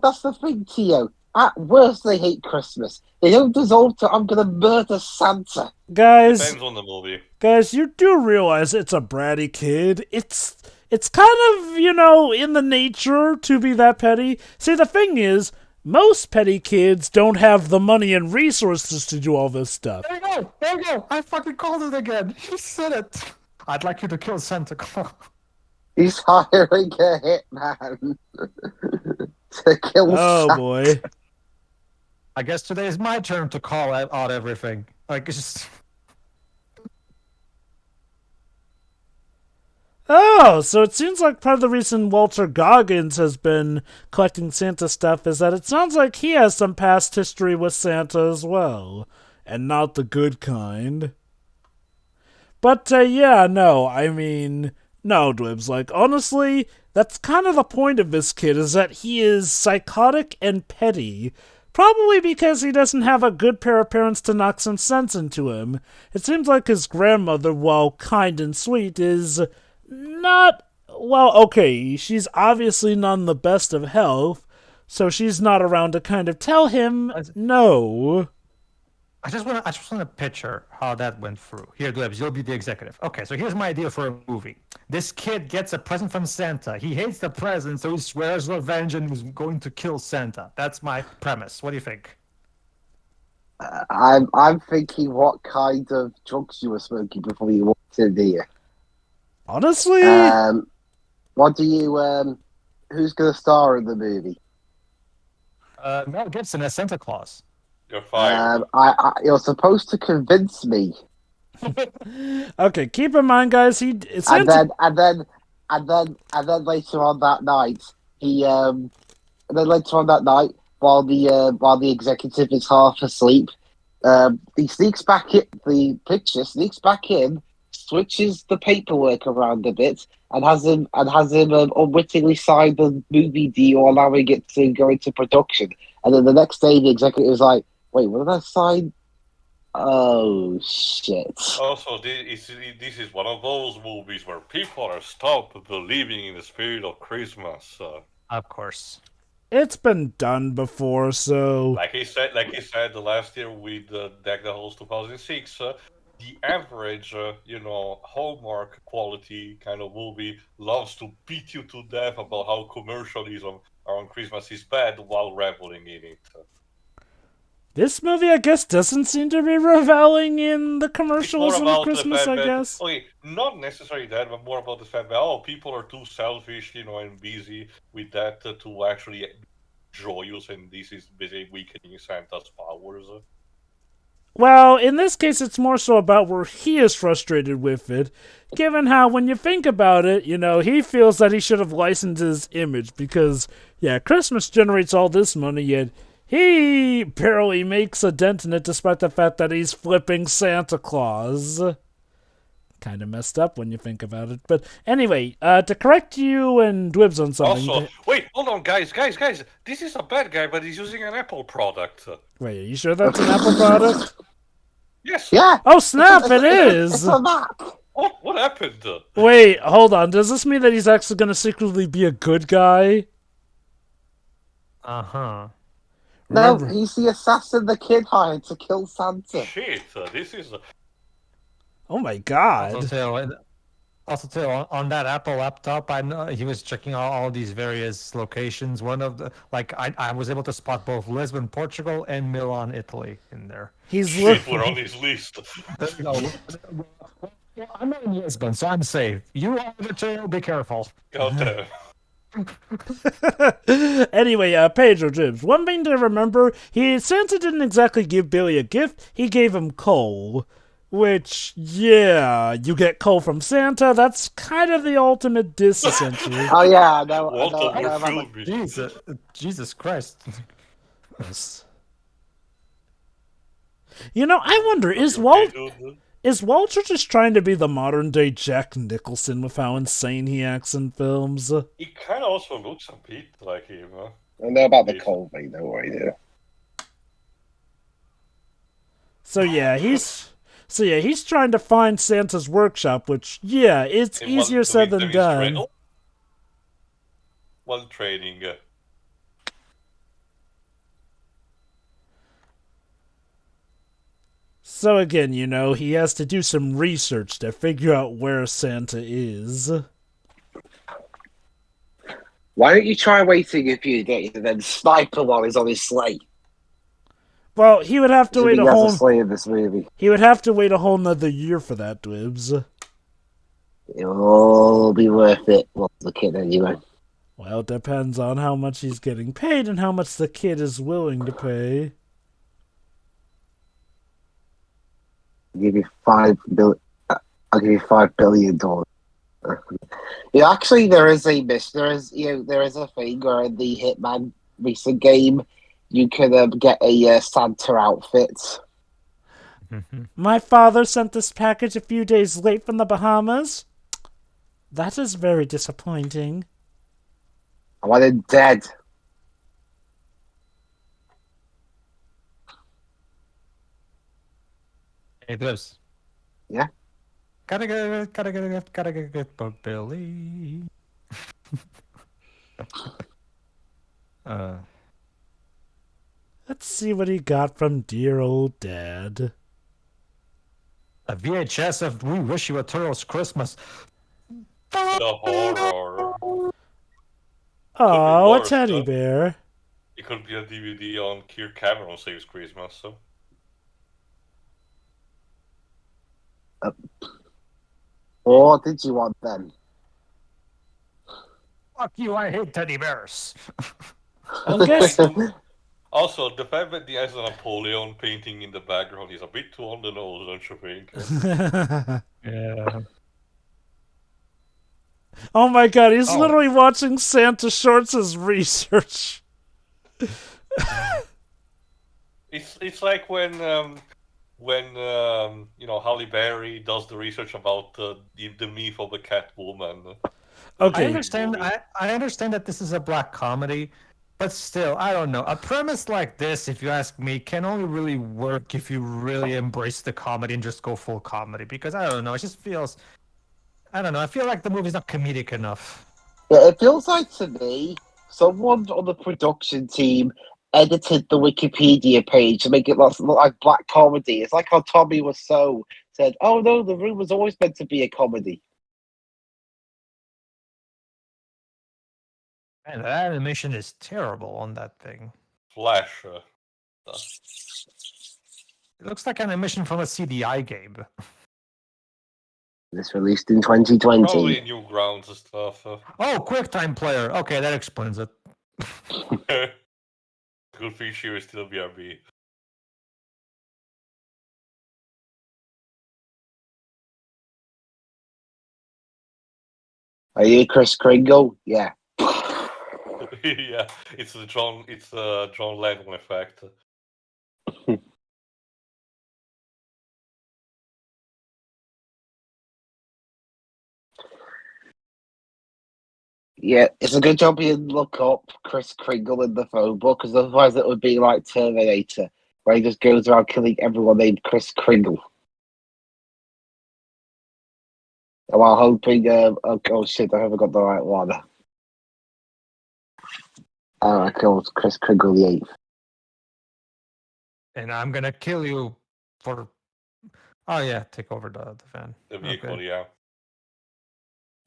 C: that's the thing, Tio. At worst, they hate Christmas. They don't deserve to. I'm gonna murder Santa.
A: Guys,
B: Depends on the movie.
A: Guys, you do realize it's a bratty kid. It's kind of, in the nature to be that petty. See, the thing is, most petty kids don't have the money and resources to do all this stuff.
E: There you go. I fucking called it again. He said it. I'd like you to kill Santa Claus.
C: He's hiring a hitman to kill Santa.
A: Boy.
E: I guess today is my turn to call out everything. Like, it's just...
A: Oh, so it seems like part of the reason Walter Goggins has been collecting Santa stuff is that it sounds like he has some past history with Santa as well. And not the good kind. But, no, Dwibs, like, honestly, that's kind of the point of this kid, is that he is psychotic and petty. Probably because he doesn't have a good pair of parents to knock some sense into him. It seems like his grandmother, while kind and sweet, is not... Well, okay, she's obviously not in the best of health, so she's not around to kind of tell him no.
E: I just want to picture how that went through. Here, Dwebs, you'll be the executive. Okay, so here's my idea for a movie. This kid gets a present from Santa. He hates the present, so he swears revenge and is going to kill Santa. That's my premise. What do you think?
C: I'm thinking what kind of drugs you were smoking before you walked in here.
A: Honestly?
C: What do you, who's going to star in the movie?
E: Mel Gibson as Santa Claus.
B: You're fired.
C: You're supposed to convince me.
A: Okay, keep in mind, guys,
C: and then later on that night, while the executive is half asleep, he sneaks back in, switches the paperwork around a bit, and has him unwittingly sign the movie deal, allowing it to go into production. And then the next day, the executive is like, "Wait, what did I sign? Oh shit!"
B: Also, this is one of those movies where people are stopped believing in the spirit of Christmas.
E: Of course.
A: It's been done before, so...
B: Like he said the last year with Deck the Halls 2006, the average, Hallmark quality kind of movie loves to beat you to death about how commercialism around Christmas is bad while reveling in it.
A: This movie, I guess, doesn't seem to be reveling in the commercialism of Christmas, I guess.
B: Okay, not necessarily that, but more about the fact that, people are too selfish, and busy with that to actually be joyous, and this is basically weakening Santa's powers.
A: Well, in this case, it's more so about where he is frustrated with it, given how, when you think about it, he feels that he should have licensed his image, because, Christmas generates all this money, yet he barely makes a dent in it despite the fact that he's flipping Santa Claus. Kind of messed up when you think about it. But anyway, to correct you and Dwibs on something...
B: Also, wait, hold on, guys. This is a bad guy, but he's using an Apple product.
A: Wait, are you sure that's an Apple product?
B: Yes.
C: Yeah.
A: Oh, snap, it is!
C: It's a Mac.
B: What happened?
A: Wait, hold on. Does this mean that he's actually going to secretly be a good guy?
E: Uh-huh.
C: No,
A: Remember?
C: he's the assassin the kid hired to kill Santa.
B: Shit, this is...
A: Oh my god.
E: Also, too, on that Apple laptop, I know he was checking all these various locations. One of the, like, I was able to spot both Lisbon, Portugal, and Milan, Italy in there.
A: He's
B: Shit, we're on his list.
E: Yeah, I'm not in Lisbon, so I'm safe. You are the two, be careful.
B: God damn.
A: Anyway, Pedro Jibs. One thing to remember, Santa didn't exactly give Billy a gift, he gave him coal. Which, yeah, you get coal from Santa, that's kind of the ultimate diss, essentially.
C: Oh yeah, I know.
B: Walter
C: I know
B: will
C: about
B: kill me.
E: Jesus Christ.
A: You know, I wonder, is Walter just trying to be the modern-day Jack Nicholson with how insane he acts in films?
B: He kind of also looks a bit like him, huh?
C: I know about the coal thing, don't worry, dude.
A: So yeah, he's trying to find Santa's workshop, which, yeah, it's easier said than done.
B: While training.
A: So again, you know, he has to do some research to figure out where Santa is.
C: Why don't you try waiting a few days and then sniper while he's on his sleigh?
A: Well, he would have to wait a whole.
C: Sleigh in this movie.
A: He would have to wait a whole nother year for that, Dwibs.
C: It'll be worth it. Well, the kid anyway.
A: Well, it depends on how much he's getting paid and how much the kid is willing to pay.
C: I'll give you $5 billion. Yeah, actually, there is a thing where in the Hitman recent game, you can get a Santa outfit.
A: My father sent this package a few days late from the Bahamas. That is very disappointing.
C: I want it dead.
E: Hey, Bliss.
C: Yeah?
E: Gotta get Billy.
A: Let's see what he got from dear old Dad.
E: A VHS of We Wish You a Turtles Christmas.
B: The horror.
A: Oh, a
B: worse,
A: teddy
B: huh?
A: bear.
B: It could be a DVD on Kirk Cameron Saves Christmas, so...
C: What did you want then?
E: Fuck you, I hate teddy bears.
A: I guess.
B: Also, the fact that he has a Napoleon painting in the background is a bit too on the nose, don't you think?
E: Yeah.
A: Oh my god, he's literally watching Santa Shorts' research.
B: It's like when Halle Berry does the research about the myth of the Catwoman.
A: Okay.
E: I understand that this is a black comedy, but still, I don't know. A premise like this, if you ask me, can only really work if you really embrace the comedy and just go full comedy. Because I don't know, it just feels, I don't know. I feel like the movie's not comedic enough.
C: Yeah, it feels like to me, someone on the production team edited the Wikipedia page to make it look like black comedy. It's like how Tommy Wiseau said, "Oh no, The Room was always meant to be a comedy."
E: Man, the animation is terrible on that thing.
B: Flash.
E: It looks like animation from a CDI game.
C: This released in 2020.
B: Probably Newgrounds and stuff.
E: Oh, QuickTime Player. Okay, that explains it.
B: Good thing she was still BRB.
C: Are you Chris Kringle? Yeah.
B: Yeah, it's the John Lennon effect.
C: Yeah, it's a good job you look up Chris Kringle in the phone book, because otherwise it would be like Terminator, where he just goes around killing everyone named Chris Kringle. While hoping, oh shit, I haven't got the right one. I killed Chris Kringle the 8th.
E: And I'm gonna kill you for. Oh yeah, take over the van.
B: The vehicle,
E: Okay.
B: yeah.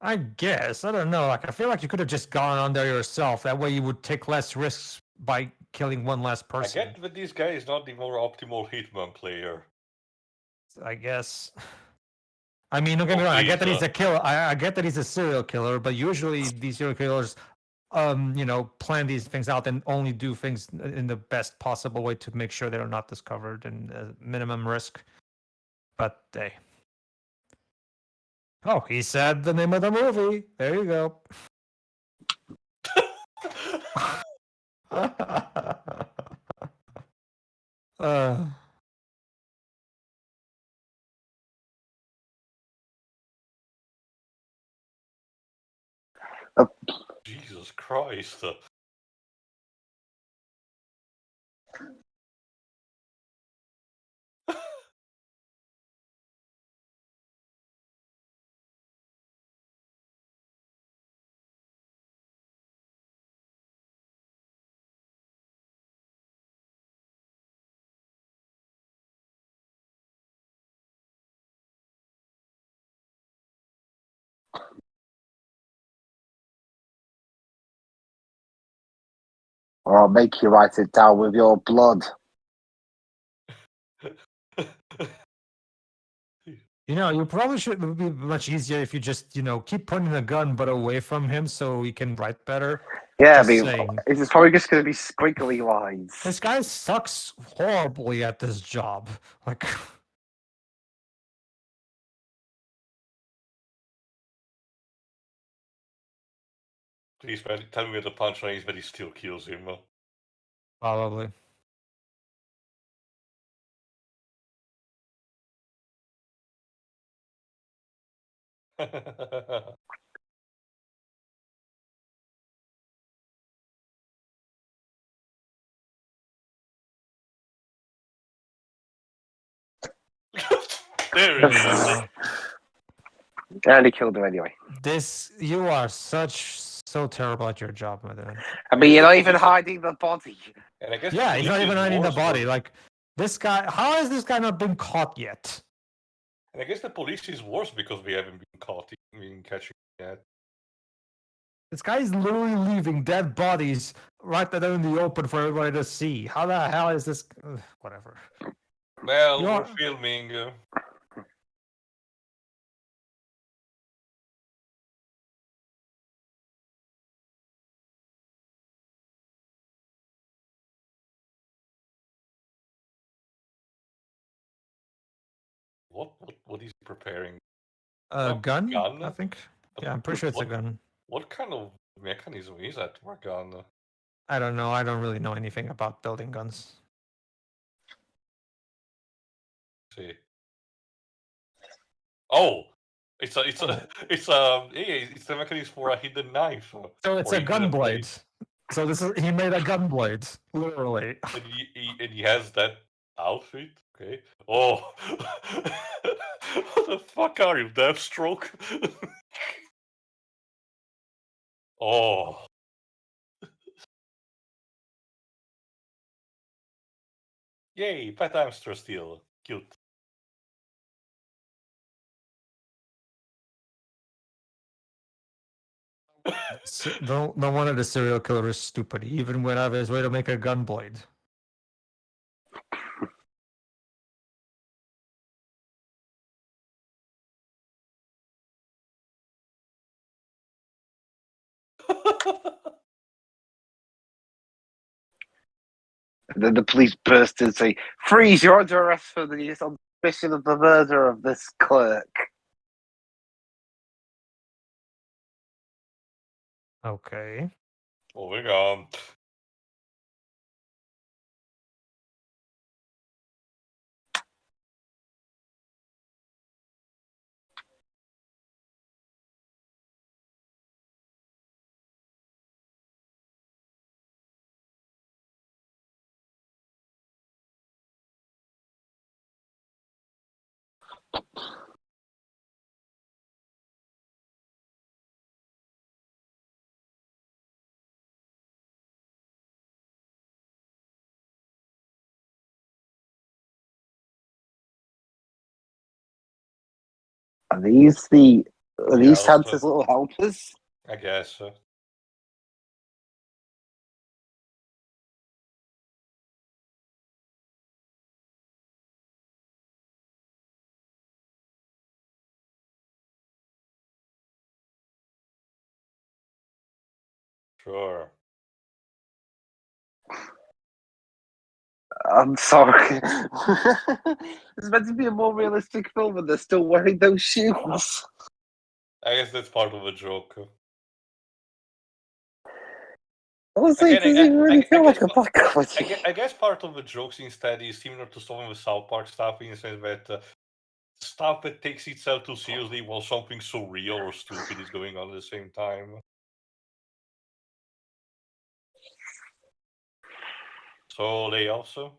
E: I guess I don't know. Like I feel like you could have just gone on there yourself. That way you would take less risks by killing one less
B: I
E: person.
B: get that this guy is not the more optimal hitman player.
E: I guess. I mean, don't get me wrong. I get that he's a killer. I get that he's a serial killer, but usually these serial killers, plan these things out and only do things in the best possible way to make sure they're not discovered and minimum risk. But hey. Oh, he said the name of the movie. There you go. uh,
B: Jesus Christ.
C: Or I'll make you write it down with your blood.
E: you probably should. It would be much easier if you just, keep pointing the gun but away from him so he can write better.
C: Yeah,
E: Just saying.
C: it's probably just going to be squiggly lines.
E: This guy sucks horribly at this job. Like,
B: Please, man, tell me where the punchline is, but he still kills him.
E: probably.
B: There it is.
C: And he killed him anyway.
E: You are so terrible at your job, my man.
C: I mean, you're not even hiding the body.
B: And I guess
E: Yeah, he's not
B: police
E: even
B: is
E: hiding the
B: worse
E: body.
B: for-
E: Like, this guy, how has this guy not been caught yet?
B: And I guess the police is worse because we haven't been caught in catching yet.
E: This guy's literally leaving dead bodies right there in the open for everybody to see. How the hell is this? Ugh, whatever.
B: Well,
E: You're-
B: we're filming. What is he preparing?
E: A gun?
B: gun?
E: I think. Yeah, I'm pretty sure it's a gun.
B: What kind of mechanism is that for a gun?
E: I don't know. I don't really know anything about building guns.
B: See. Oh, it's a it's a mechanism for a hidden knife.
E: So it's
B: or
E: a
B: hidden
E: gun
B: blade.
E: blade. So he made a gun blade, literally.
B: And he has that outfit. Okay. Oh, what the fuck are you, Deathstroke? Oh. Yay, pet hamster still. Cute.
E: No one of the serial killers is stupid. He even went out of his way to make a gun blade.
C: And then the police burst in and say, "Freeze, you're under arrest for the suspicion of the murder of this clerk."
E: Okay.
B: Moving on.
C: Are these
B: Yeah,
C: Santa's little helpers?
B: I guess. Sure.
C: I'm sorry. It's meant to be a more realistic film, and they're still wearing those shoes.
B: I guess that's part of a joke.
C: Honestly, it
B: Again,
C: doesn't even really feel like
B: guess
C: a black comedy.
B: I guess part of the jokes instead is similar to some of the South Park stuff in the sense that stuff that takes itself too seriously while something so real or stupid is going on at the same time. So they also.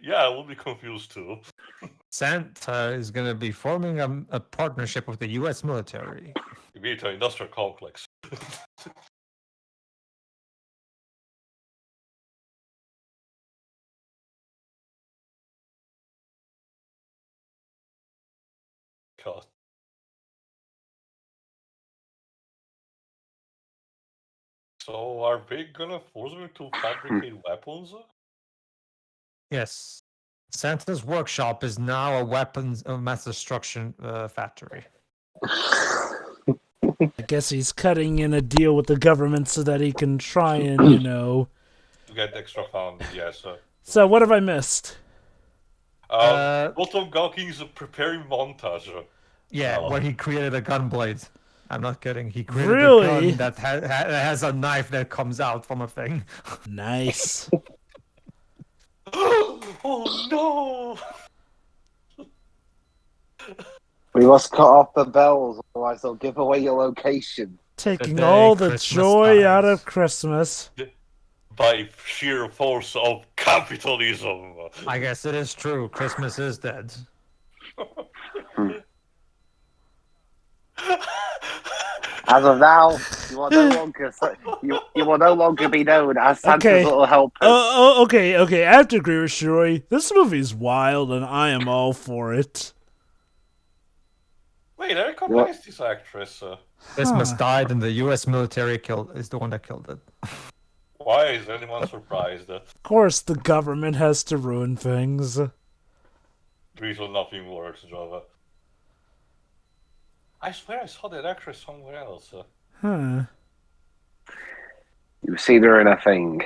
B: Yeah, I will be confused too.
E: Santa is going to be forming a partnership with the U.S. military.
B: The military-industrial complex. God. So are they gonna force them to fabricate weapons?
E: Yes. Santa's workshop is now a weapons of mass destruction factory.
A: I guess he's cutting in a deal with the government so that he can try and,
B: To get extra funding, yes.
A: So what have I missed?
B: Bottom Gawking's preparing montage.
E: Yeah,
B: Oh.
E: where he created a gun blade. I'm not kidding. He created
A: Really?
E: a gun that has a knife that comes out from a thing.
A: Nice.
B: Oh no!
C: We must cut off the bells, otherwise they'll give away your location.
A: Taking
E: Today,
A: all the
E: Christmas
A: joy
E: times.
A: out of Christmas.
B: By sheer force of capitalism.
E: I guess it is true. Christmas is dead.
C: As of now, you will no longer you will no longer be known as Santa's
A: Okay.
C: little helpers.
A: Okay. I have to agree with Shiroi. This movie's wild, and I am all for it.
B: Wait, I recognize this actress.
E: Christmas died, and the U.S. military is the one that killed it.
B: Why is anyone surprised?
A: Of course, the government has to ruin things.
B: Reason nothing works, Java. I swear I saw that actress somewhere else.
A: Huh.
C: You've seen her in a thing.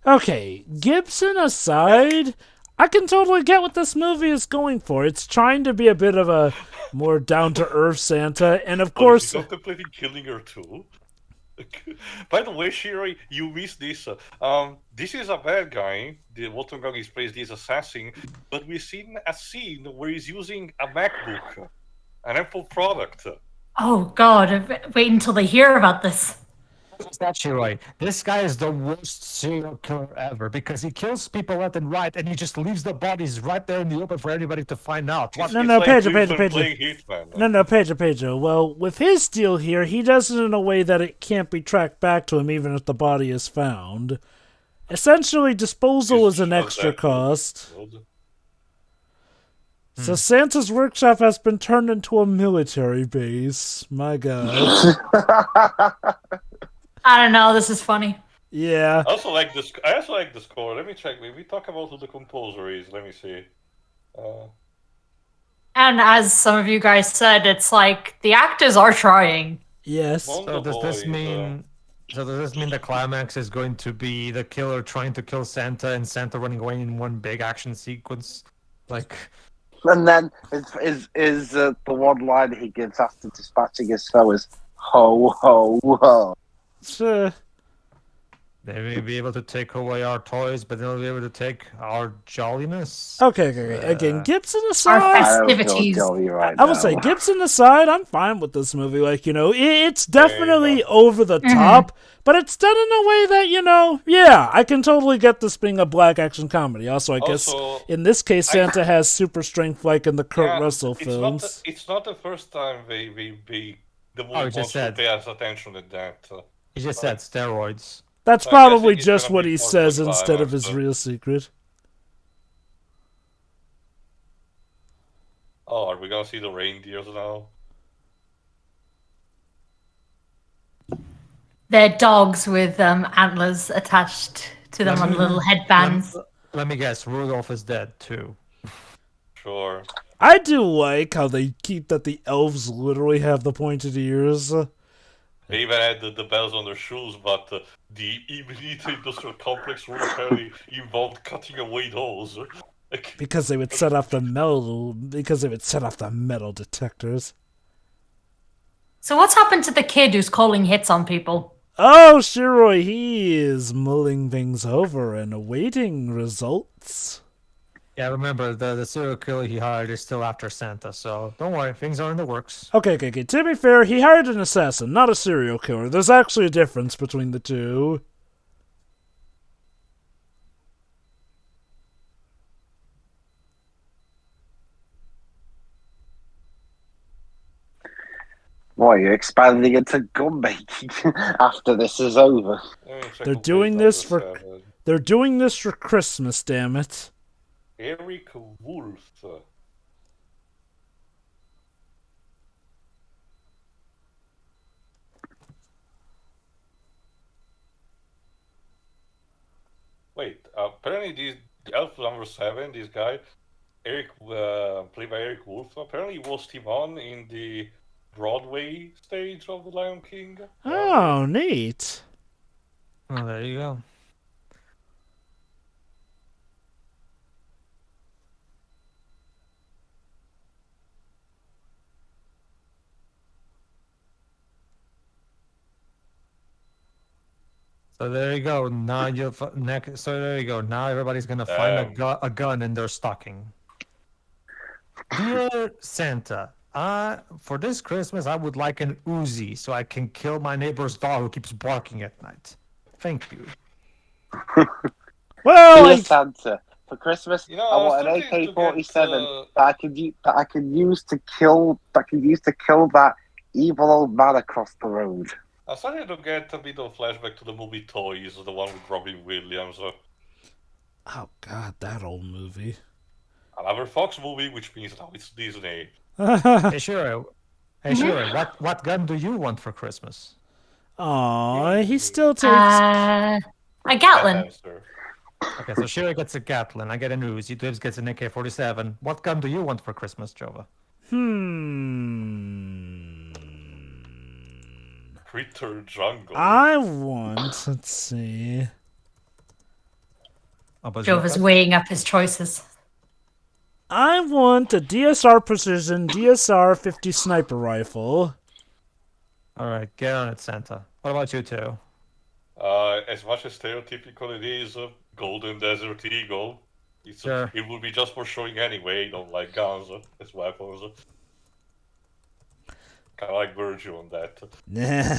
A: Okay, Gibson aside, I can totally get what this movie is going for. It's trying to be a bit of a more down-to-earth Santa, and of course...
B: Is he contemplating killing her too? By the way, Shiroi, you missed this. This is a bad guy. The Wotangang plays this assassin, but we've seen a scene where he's using a MacBook, an Apple product.
D: Oh God! Wait until they hear about this.
E: That's actually right. This guy is the worst serial killer ever because he kills people left and right, and he just leaves the bodies right there in the open for anybody to find out.
B: It's
A: No,
B: like
A: Pedro.
B: playing Hitman.
A: No, Pedro. Well, with his deal here, he does it in a way that it can't be tracked back to him even if the body is found. Essentially, disposal is an extra cost. So Santa's workshop has been turned into a military base. My God.
D: I don't know. This is funny.
A: Yeah.
B: I also like this. I also like the score. Let me check. Maybe talk about who the composer is. Let me see.
D: And as some of you guys said, it's like the actors are trying.
A: Yes.
E: So does this mean? So does this mean the climax is going to be the killer trying to kill Santa and Santa running away in one big action sequence, like?
C: And then is the one line he gives after dispatching his foe is "Ho ho ho."
E: They may be able to take away our toys, but they'll be able to take our jolliness.
A: Okay. Again, Gibson
D: Our
A: aside,
C: I don't feel
D: festivities.
C: jolly right
A: I will
C: now.
A: say, Gibson aside, I'm fine with this movie. Like, it's definitely
B: Yeah.
A: over the top, but it's done in a way that, yeah, I can totally get this being a black action comedy. Also, I guess
B: Also,
A: in this case, Santa has super strength like in the Kurt
B: yeah,
A: Russell
B: it's
A: films.
B: It's not the first time the movie
E: Oh, it just
B: wants to
E: said.
B: pay us attention at that.
E: He just said steroids.
A: That's
B: So I'm guessing
A: probably
B: it's
A: just
B: gonna
A: what
B: be
A: he
B: more
A: says
B: to the
A: instead of
B: climax,
A: his
B: so-
A: real secret.
B: Oh, are we gonna see the reindeers now?
D: They're dogs with antlers attached to them on little headbands.
E: Let me guess, Rudolph is dead too.
B: Sure.
A: I do like how they keep that the elves literally have the pointed ears.
B: They even had the bells on their shoes, but the immediate industrial complex rule apparently involved cutting away those. Like,
A: Because they would set off the metal detectors.
D: So what's happened to the kid who's calling hits on people?
A: Oh, Shiroi, he is mulling things over and awaiting results.
E: Yeah, remember, the serial killer he hired is still after Santa, so don't worry, things are in the works.
A: Okay. To be fair, he hired an assassin, not a serial killer. There's actually a difference between the two.
C: Why, you're expanding into gun making after this is over.
A: They're doing this for Christmas, damn it.
B: Eric Wolf. Wait, apparently the elf number 7, this guy, Eric, played by Eric Wolf, apparently was him on in the Broadway stage of The Lion King.
A: Oh, neat.
E: Oh, there you go. So there you go. Now So there you go. Now everybody's gonna find a gun in their stocking. Dear Santa, for this Christmas I would like an Uzi so I can kill my neighbor's dog who keeps barking at night. Thank you.
A: Well,
C: Dear Santa, for Christmas,
B: You know,
C: I want an
B: something to
C: AK-47
B: get,
C: that I can use to kill that evil old man across the road.
B: I started to get a bit of flashback to the movie Toys, the one with Robin Williams.
A: oh God, that old movie.
B: Another Fox movie, which means now it's Disney.
E: Hey Shiro, what gun do you want for Christmas?
A: Aw, he still takes.
D: A Gatlin.
B: Hamster.
E: Okay, so Shiro gets a Gatlin, I get an Uzi, Dibs gets an AK-47. What gun do you want for Christmas, Jova?
B: Critter Jungle.
A: I want. Let's see.
D: Jova's weighing up his choices.
A: I want a DSR Precision DSR 50 sniper rifle.
E: Alright, get on it, Santa. What about you two?
B: As much as stereotypical it is, Golden Desert Eagle.
E: Sure.
B: It would be just for showing anyway. Don't like guns as weapons. Kind of like Virgil on that.
A: Nah.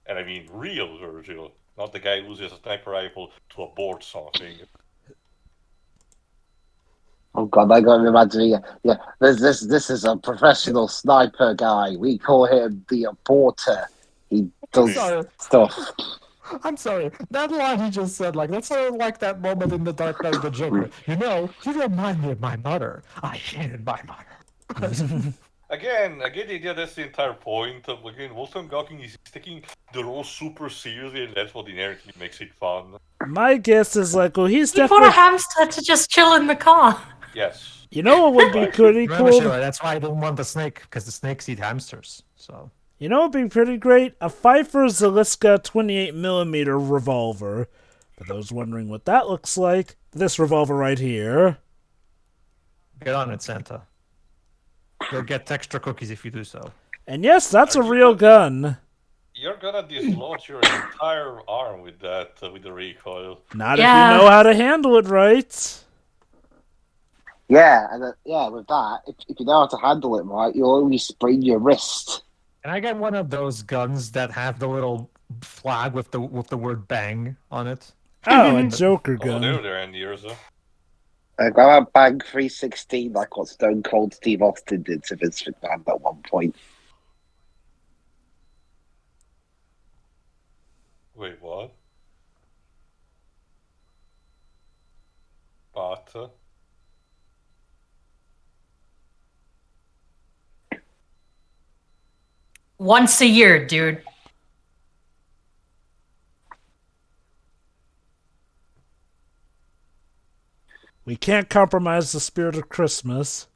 B: And I mean real Virgil, not the guy who uses a sniper rifle to abort something.
C: Oh God, I got to imagine. Yeah, this is a professional sniper guy. We call him the aborter. He does stuff.
E: I'm sorry. That line he just said, that's sort of like that moment in The Dark Knight of the Joker. You remind me of my mother. I hated my mother.
B: Again, I get the idea that's the entire point. Again, Wolfgang Gawking is taking the role super seriously, and that's what inherently makes it fun.
A: My guess is he's
D: He bought
A: definitely.
D: a hamster to just chill in the car.
B: Yes.
A: You know what would be pretty
E: Remember,
A: cool?
E: Shiro, that's why I didn't want the snake, because the snakes eat hamsters. So.
A: You know what would be pretty great? A Pfeiffer Zaliska 28mm revolver. For those wondering what that looks like, this revolver right here.
E: Get on it, Santa. You'll get extra cookies if you do so.
A: And yes, that's a real gun.
B: You're gonna dislodge your entire arm with that, with the recoil.
A: Not if you know how to handle it right.
C: Yeah, and with that, if you know how to handle it right, you'll only sprain your wrist.
E: Can I get one of those guns that have the little flag with the word "bang" on it?
A: Oh, a Joker
B: Oh,
A: gun.
B: they're end years.
C: Grab a Bang 316 like what Stone Cold Steve Austin did to Vince McMahon at one point.
B: Wait, what? But
D: Once a year, dude.
A: We can't compromise the spirit of Christmas.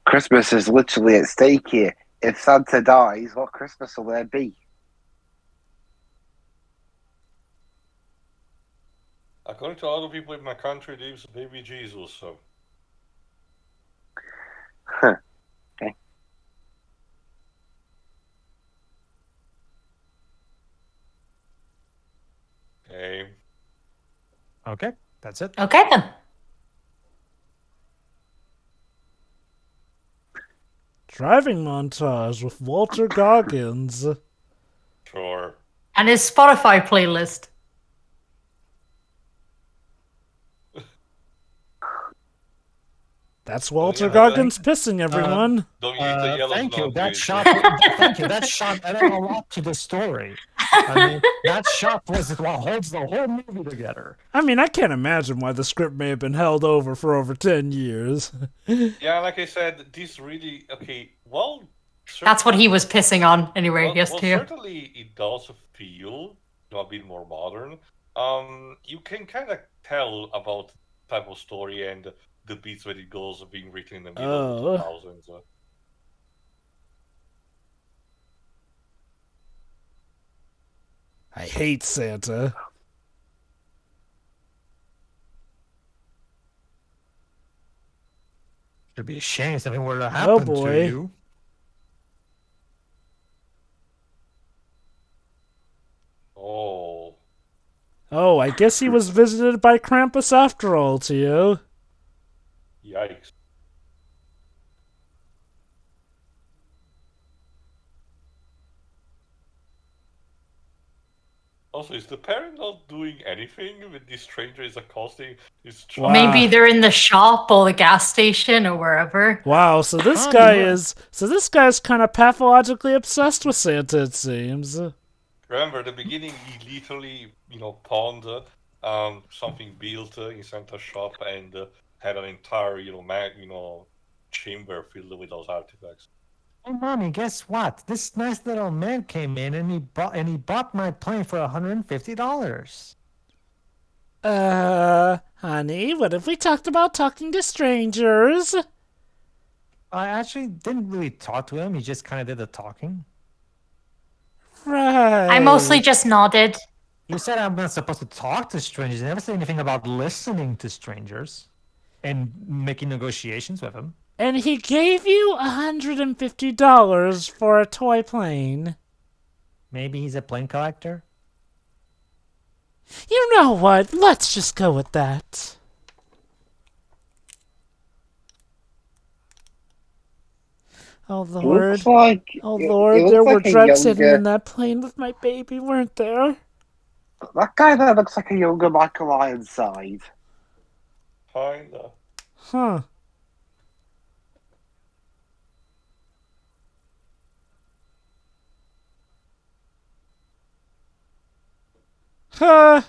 C: Christmas is literally at stake here. If Santa dies, what Christmas will there be?
B: according to other people in my country, there's baby Jesus. So
C: Okay.
B: okay.
E: Okay, that's it.
D: Okay then.
A: Driving montage with Walter Goggins.
B: Sure.
D: And his Spotify playlist.
A: That's Walter
B: yeah,
A: Goggins pissing everyone.
B: Don't eat the yellow
E: Thank you.
B: snow,
E: That
B: please.
E: shot. Thank you. That shot added a lot to the story. I mean, that shot was what holds the whole movie together.
A: I mean, I can't imagine why the script may have been held over for over 10 years.
B: Yeah, like I said, this really okay. Well,
D: That's what he was pissing on anyway.
B: Well,
D: Yes,
B: well,
D: to you.
B: certainly it does feel a bit more modern. You can kind of tell about the type of story and the beats that it goes being written in the middle of the 2000s.
A: I hate Santa.
E: Should be ashamed if something were to happen
A: boy.
E: to you.
B: Oh,
A: Oh, I guess he was visited by Krampus after all, Tio.
B: yikes. Also, is the parent not doing anything with this stranger is accosting his child?
A: Wow.
D: Maybe they're in the shop or the gas station or wherever.
A: Wow, so this guy's kind of pathologically obsessed with Santa, it seems.
B: Remember, at the beginning, he literally, pawned something built in Santa's shop and had an entire, chamber filled with those artifacts.
E: Oh, mommy, guess what? This nice little man came in and he bought my plane for $150.
A: Honey, what if we talked about talking to strangers?
E: I actually didn't really talk to him. He just kind of did the talking.
A: Right.
D: I mostly just nodded.
E: You said I'm not supposed to talk to strangers. You never said anything about listening to strangers and making negotiations with them.
A: And he gave you $150 for a toy plane.
E: Maybe he's a plane collector?
A: You know what? Let's just go with that. Oh, Lord.
C: Looks like,
A: Oh,
C: it
A: Lord,
C: looks
A: there were
C: like a
A: drugs hidden
C: younger-
A: in that plane with my baby, weren't there?
C: That guy there looks like a younger Michael Ironside.
B: Kinda.
A: Huh. Huh.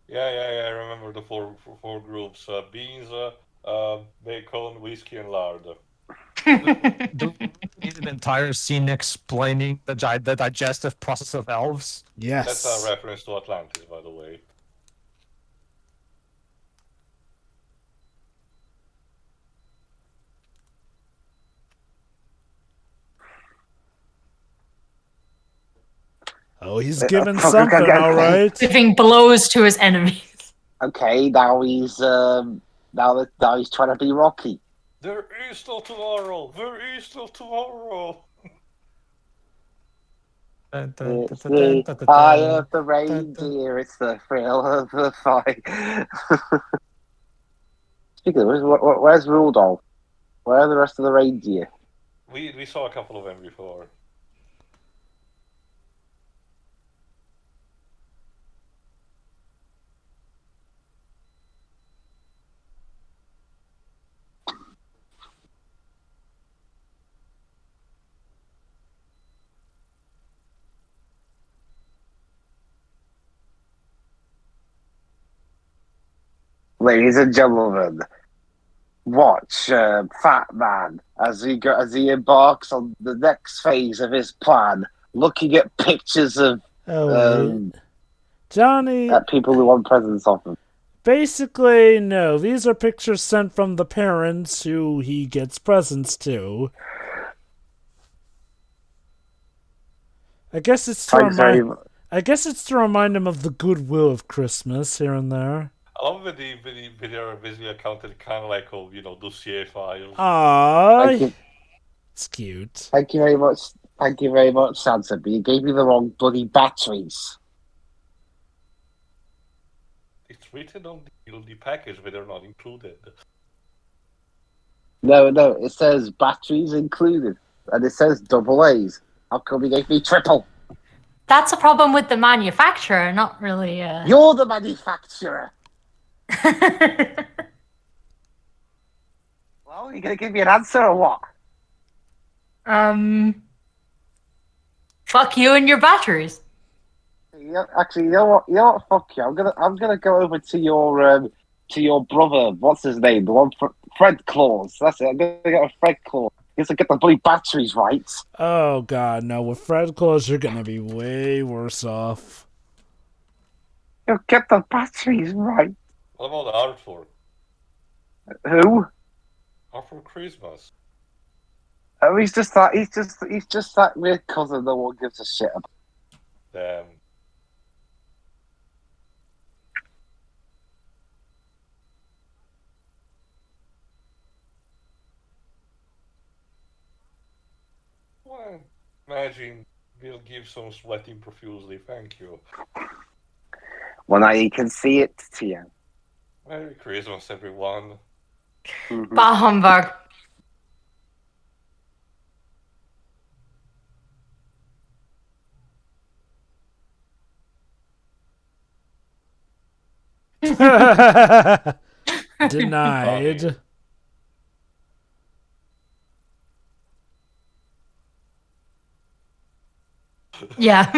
B: Yeah. I remember the four groups: beans, bacon, whiskey, and lard.
E: Do we need an entire scene explaining the digestive process of elves?
A: Yes.
B: That's a reference to Atlantis, by the way.
A: Oh, he's giving something, all right.
D: Giving blows to his enemies.
C: Okay, now he's now he's trying to be Rocky.
B: There is no tomorrow. There is no tomorrow.
C: It's the eye of the reindeer. It's the thrill of the fight. Speaking of which, where's Rudolph? Where are the rest of the reindeer?
B: We saw a couple of them before.
C: Ladies and gentlemen, watch Fatman as he embarks on the next phase of his plan, looking at pictures of
A: Oh, wait. Johnny,
C: people who want presents off him.
A: basically, no. These are pictures sent from the parents who he gets presents to. I guess it's to remind him of the goodwill of Christmas here and there.
B: I love when they are basically accounted kind of like, dossier files.
A: Aww. It's cute.
C: Thank you very much. Thank you very much, Santa. But you gave me the wrong bloody batteries.
B: It's written on the package, but they're not included.
C: No, it says batteries included, and it says double A's. How come you gave me triple?
D: That's a problem with the manufacturer, not really.
C: You're the manufacturer. Well, you gonna give me an answer or what?
D: Fuck you and your batteries.
C: Yeah, actually, you know what? Fuck you. I'm gonna go over to your brother. What's his name? The one Fred Claus. That's it. I'm gonna get a Fred Claus. He has to get the bloody batteries right.
A: Oh god, no. With Fred Claus, you're gonna be way worse off.
C: You'll get the batteries right.
B: What about Arthur?
C: Who?
B: Arthur Christmas.
C: Oh, he's just that weird cousin no one gives a shit about.
B: Damn. Well, imagine Mel Gibson sweating profusely. Thank you.
C: Well, now you can see it, Tia.
B: Merry Christmas, everyone.
C: Mm-hmm.
D: Bah humbug.
A: Denied.
D: Yeah.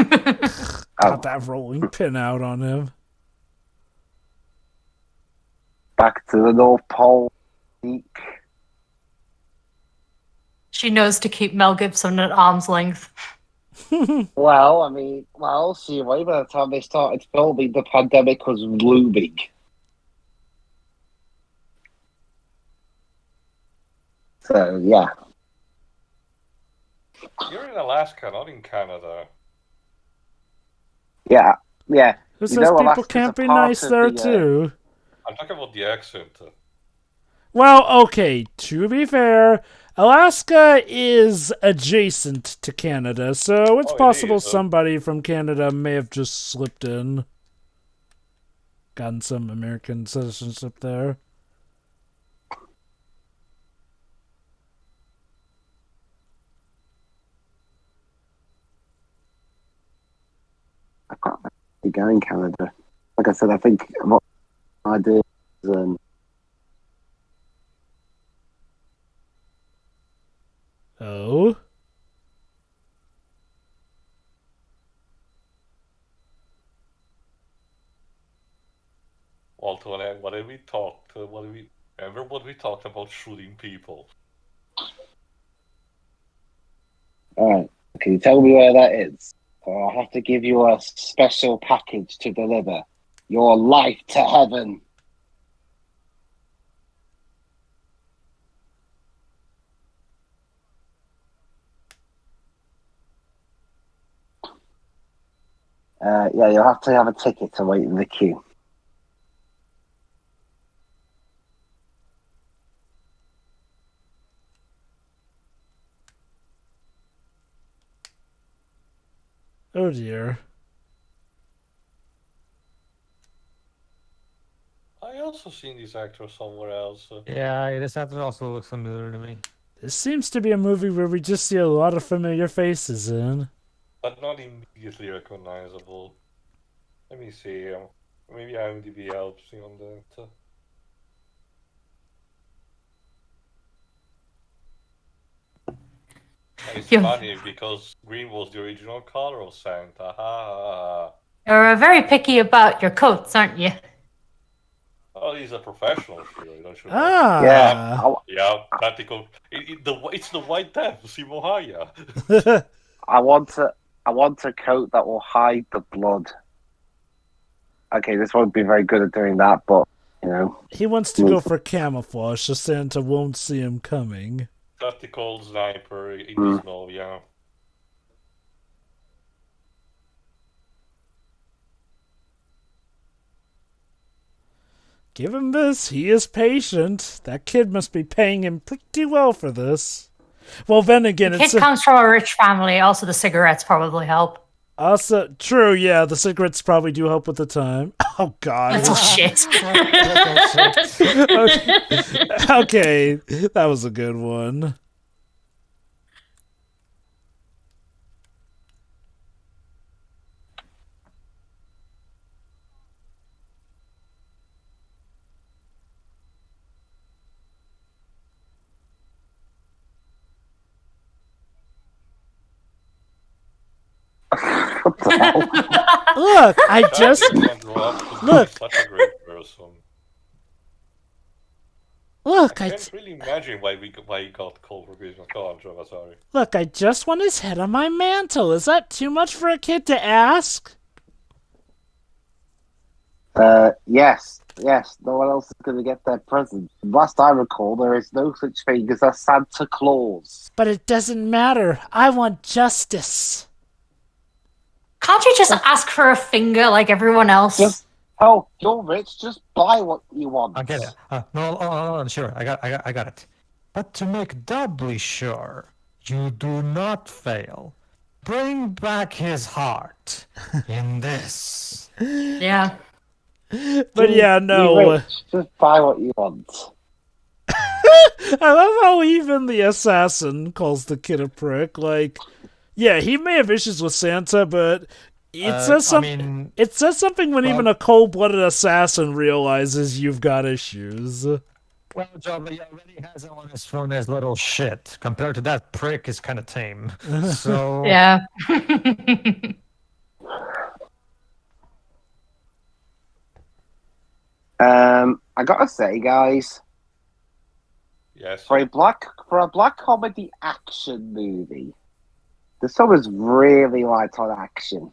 A: Got that rolling pin out on him.
C: Back to the North Pole.
D: She knows to keep Mel Gibson at arm's length.
C: Well, see, way by the time they started filming, the pandemic was looming. So, yeah.
B: You're in Alaska, not in Canada.
C: Yeah.
A: Who says people can't be nice there, too?
B: I'm talking about the accent.
A: Well, okay, to be fair, Alaska is adjacent to Canada, so it's possible somebody from Canada may have just slipped in. Gotten some American citizenship there.
C: I can't really go in Canada. Like I said, I think what I did is
A: Oh?
B: Walter, what did we talk? Remember what we talked about shooting people?
C: alright. Can you tell me where that is? Or I'll have to give you a special package to deliver. Your life to heaven. Yeah, you'll have to have a ticket to wait in the queue.
A: Oh dear.
B: I also seen these actors somewhere else.
E: Yeah, this actor also looks familiar to me.
A: This seems to be a movie where we just see a lot of familiar faces in.
B: But not immediately recognizable. Let me see. Maybe IMDb helps me on that. And it's
D: Yeah.
B: funny because green was the original color of Santa. Ha, ha, ha.
D: You're very picky about your coats, aren't you?
B: Oh, he's a professional shooter, don't you know?
A: Ah.
C: Yeah,
B: Yeah, practical. It's the White Death, Simo Haya.
C: I want a coat that will hide the blood. Okay, this won't be very good at doing that, but you know.
A: He wants to go for camouflage so Santa won't see him coming.
B: Tactical sniper in the snow, yeah.
A: Give him this. He is patient. That kid must be paying him pretty well for this. Well, then again,
D: The
A: it's
D: kid comes from a rich family. Also, the cigarettes probably help.
A: also true. Yeah, the cigarettes probably do help with the time. Oh God.
D: Little shit.
A: Okay, that was a good one.
C: What the hell?
A: Look, I just
B: That grew up to be
A: Look.
B: such a great person.
A: look.
B: I can't really imagine why he got called for business. Go on, Trevor, sorry.
A: Look. I just want his head on my mantle. Is that too much for a kid to ask?
C: Yes. No one else is going to get their present. Last I recall, there is no such thing as a Santa Claus.
A: But it doesn't matter. I want justice.
D: Can't you just ask for a finger like everyone else?
C: Just, oh, you're rich. Just buy what you want.
E: I get it. No, sure. I got it. But to make doubly sure, you do not fail. Bring back his heart in this.
D: Yeah.
A: But yeah,
C: Be
A: no.
C: rich. Just buy what you want.
A: I love how even the assassin calls the kid a prick. Like, yeah, he may have issues with Santa, but it says something. It says something when even a cold-blooded assassin realizes you've got issues.
E: Well, Joe, he already has him on his phone as little shit. Compared to that prick, is kind of tame. So
D: Yeah.
C: I gotta say, guys,
B: Yes.
C: for a black comedy action movie, this one was really light on action.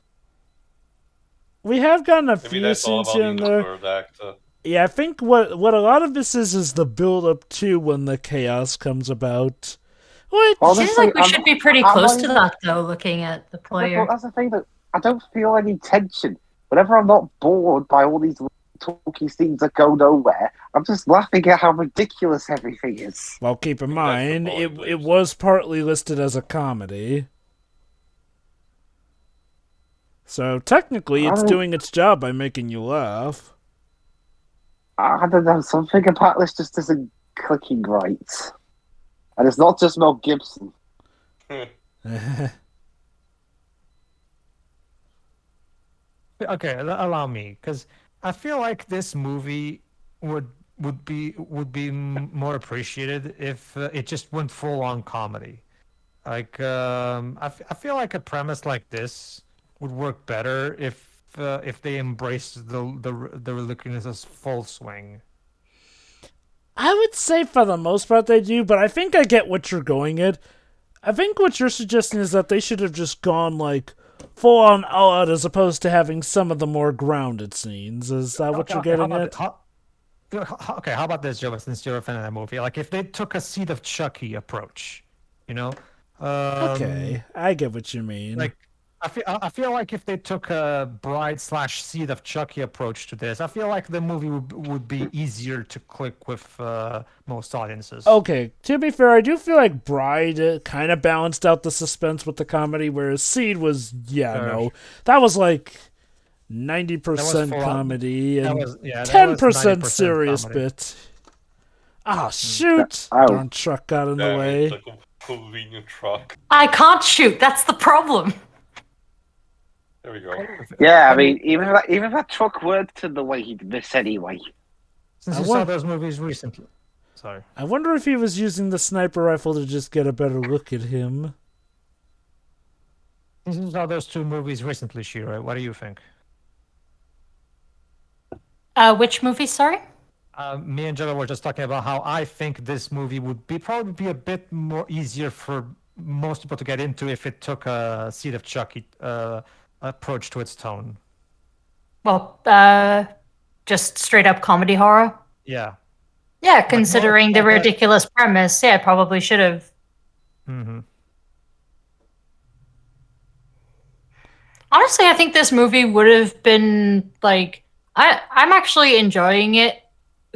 A: We have gotten a
B: Maybe
A: few
B: that's all
A: scenes
B: about
A: here and
B: the
A: there.
B: third act.
A: Yeah, I think what a lot of this is the build-up to when the chaos comes about. What?
C: Well,
D: Seems
C: honestly,
D: like we should be pretty
C: I'm
D: close
C: not
D: to
C: even-
D: that, though, looking at the player.
C: Well, that's the thing, that I don't feel any tension. Whenever I'm not bored by all these talky scenes that go nowhere, I'm just laughing at how ridiculous everything is.
A: Well, keep in
B: That's the
A: mind,
B: point,
A: it
B: Jason.
A: was partly listed as a comedy. So technically, it's
C: I don't-
A: doing its job by making you laugh.
C: I don't know, something about this just isn't clicking right. And it's not just Mel Gibson.
E: okay, allow me, because I feel like this movie would be more appreciated if it just went full on comedy. Like I feel like a premise like this would work better if they embraced the ridiculousness full swing.
A: I would say for the most part they do, but I think I get what you're going at. I think what you're suggesting is that they should have just gone like full on all out as opposed to having some of the more grounded scenes. Is that what you're getting at?
E: Okay, how about this, Joe? Since you're a fan of that movie, like if they took a Seed of Chucky approach, you know?
A: Okay, I get what you mean.
E: Like I feel like if they took a bride/seed of Chucky approach to this, I feel like the movie would be easier to click with most audiences.
A: Okay, to be fair, I do feel like Bride kind of balanced out the suspense with the comedy, whereas Seed was, that was like 90% comedy and 10% serious
E: comedy.
A: bit. Ah, shoot!
C: Oh.
A: Darn truck got in the way.
B: It's a convenient truck.
D: I can't shoot. That's the problem.
B: There we go.
C: Yeah, I mean, even if that truck worked in the way he'd miss anyway.
E: Since you saw those movies recently. Sorry.
A: I wonder if he was using the sniper rifle to just get a better look at him.
E: Since you saw those 2 movies recently, Shira, what do you think?
D: Which movie? Sorry.
E: Me and Joe were just talking about how I think this movie would probably be a bit more easier for most people to get into if it took a Seed of Chucky approach to its tone.
D: Well, just straight up comedy horror.
E: Yeah.
D: Yeah, considering the ridiculous premise, yeah, it probably should have.
E: Mm-hmm.
D: Honestly, I think this movie would have been like I'm actually enjoying it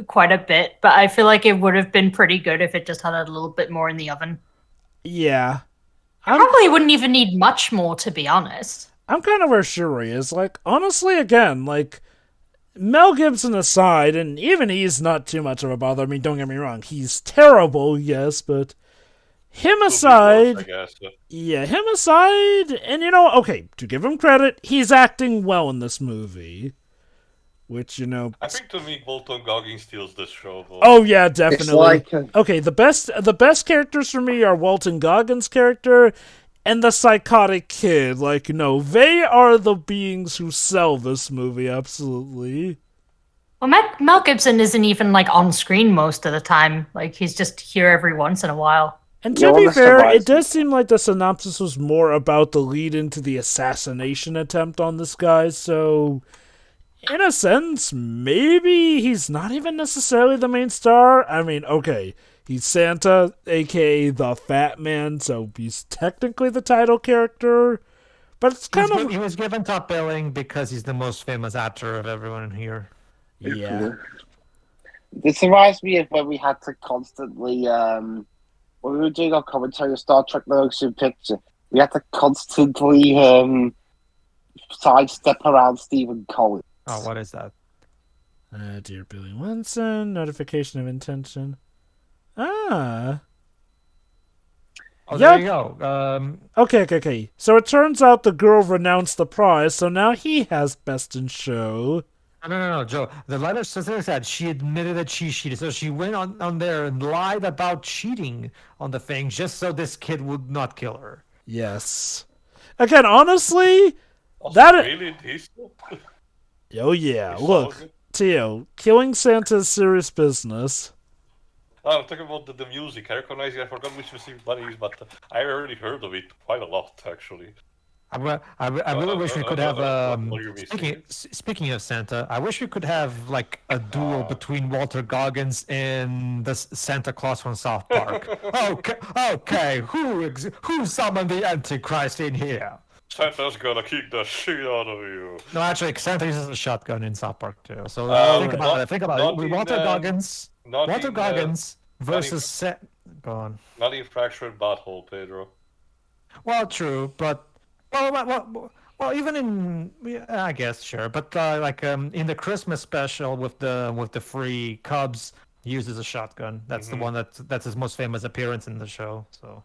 D: quite a bit, but I feel like it would have been pretty good if it just had a little bit more in the oven.
A: Yeah.
D: I probably wouldn't even need much more, to be honest.
A: I'm kind of where Shuri is. Like, honestly, again, like, Mel Gibson aside, and even he's not too much of a bother. I mean, don't get me wrong, he's terrible, yes, but him aside, him aside, and okay, to give him credit, he's acting well in this movie. Which,
B: I think to me, Walton Goggins steals this show. Though.
A: Oh yeah, definitely.
C: It's
A: okay, the best characters for me are Walton Goggins' character and the psychotic kid. Like, they are the beings who sell this movie, absolutely.
D: Well, Mel Gibson isn't even, like, on screen most of the time. Like, he's just here every once in a while.
A: And to be fair, it does seem like the synopsis was more about the lead into the assassination attempt on this guy, so in a sense, maybe he's not even necessarily the main star. I mean, okay, he's Santa, aka the Fat Man, so he's technically the title character. But it's kind of...
E: He was given top billing because he's the most famous actor of everyone here.
A: Yeah.
C: This reminds me of when we had to constantly, when we were doing our commentary of Star Trek The Motion Picture, we had to constantly sidestep around Stephen Collins.
E: Oh, what is that?
A: Dear Billy Winston, notification of intention. Ah.
E: Oh, there you go.
A: Okay. So it turns out the girl renounced the prize, so now he has Best in Show.
E: No, Joe. The letter says that she admitted that she cheated. So she went on there and lied about cheating on the thing just so this kid would not kill her.
A: Yes. Again, honestly,
B: really decent.
A: Oh yeah, look, Tio, killing Santa is serious business.
B: I'm talking about the music. I recognize it. I forgot which specific one it is, but I already heard of it quite a lot, actually.
E: I really wish we could have. Speaking of Santa, I wish we could have like a duel between Walter Goggins and the Santa Claus from South Park. okay, who summoned the Antichrist in here?
B: Santa's gonna kick the shit out of you.
E: No, actually, Santa uses a shotgun in South Park too. So think about it. With Walter Goggins versus Go on.
B: Not in fractured butthole, Pedro.
E: Well, true, but well, even in I guess sure, but in the Christmas special with the free Cubs, he uses a shotgun. That's the one that's his most famous appearance in the show. So.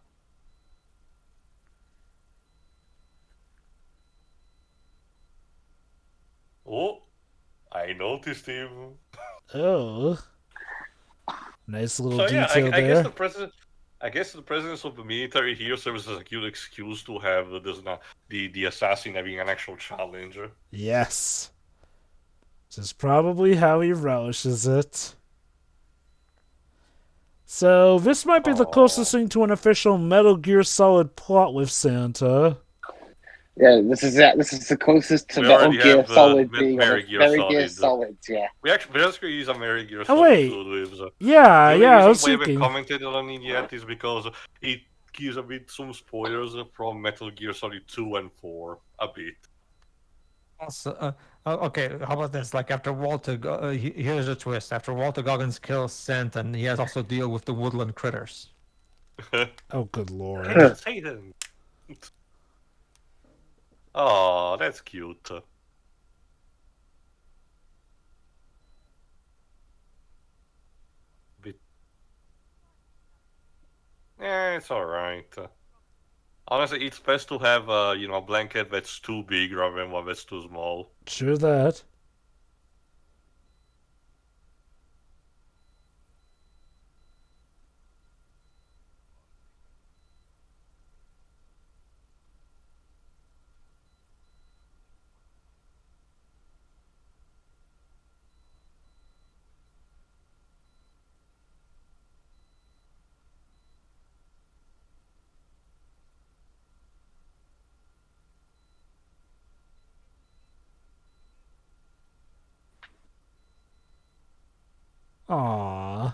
B: Oh, I noticed him.
A: Oh, nice little
B: so,
A: detail
B: I
A: there.
B: I guess the presence of the military here serves as a good excuse to have the assassin having an actual challenger.
A: Yes, this is probably how he relishes it. So this might be the closest thing to an official Metal Gear Solid plot with Santa.
C: Yeah, this is the closest to Metal Gear Solid being Metal Gear Solid. Yeah,
B: we actually use a Metal Gear
A: Oh
B: Solid.
A: wait, yeah, I was
B: The reason we
A: thinking.
B: haven't commented on it yet is because it gives a bit some spoilers from Metal Gear Solid 2 and 4. A bit.
E: Also, okay, how about this? Like after Walter, here's a twist. After Walter Goggins kills Stanton, he has also deal with the woodland critters.
A: Oh, good lord.
B: Hey, Satan. Oh, that's cute. Bit. It's alright. Honestly, it's best to have a blanket that's too big rather than one that's too small.
A: True that. Aww.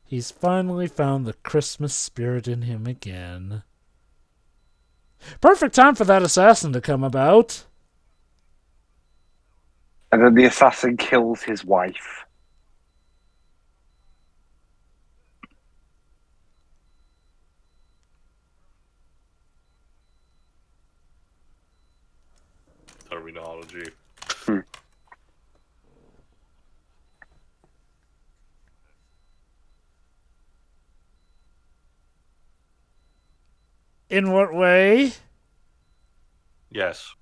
A: He's finally found the Christmas spirit in him again. Perfect time for that assassin to come about.
C: And then the assassin kills his wife.
B: Terminology.
A: In what way?
B: Yes.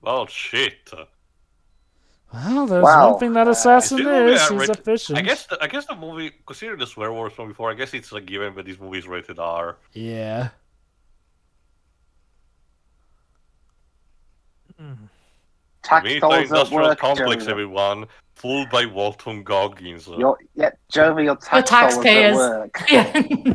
B: Well, shit.
A: Well, there's
C: Wow.
A: one thing that assassin
B: This movie
A: is. He's
B: rated-
A: efficient.
B: I guess the movie, considering the swear words from before, I guess it's a given that this movie is rated R.
A: Yeah.
C: Tax
B: Military
C: dollars at
B: industrial
C: work,
B: complex,
C: Jovi.
B: everyone. Fooled by Walton Goggins.
C: Jovi, your tax dollars at
D: taxpayers.
C: work.
D: Yeah.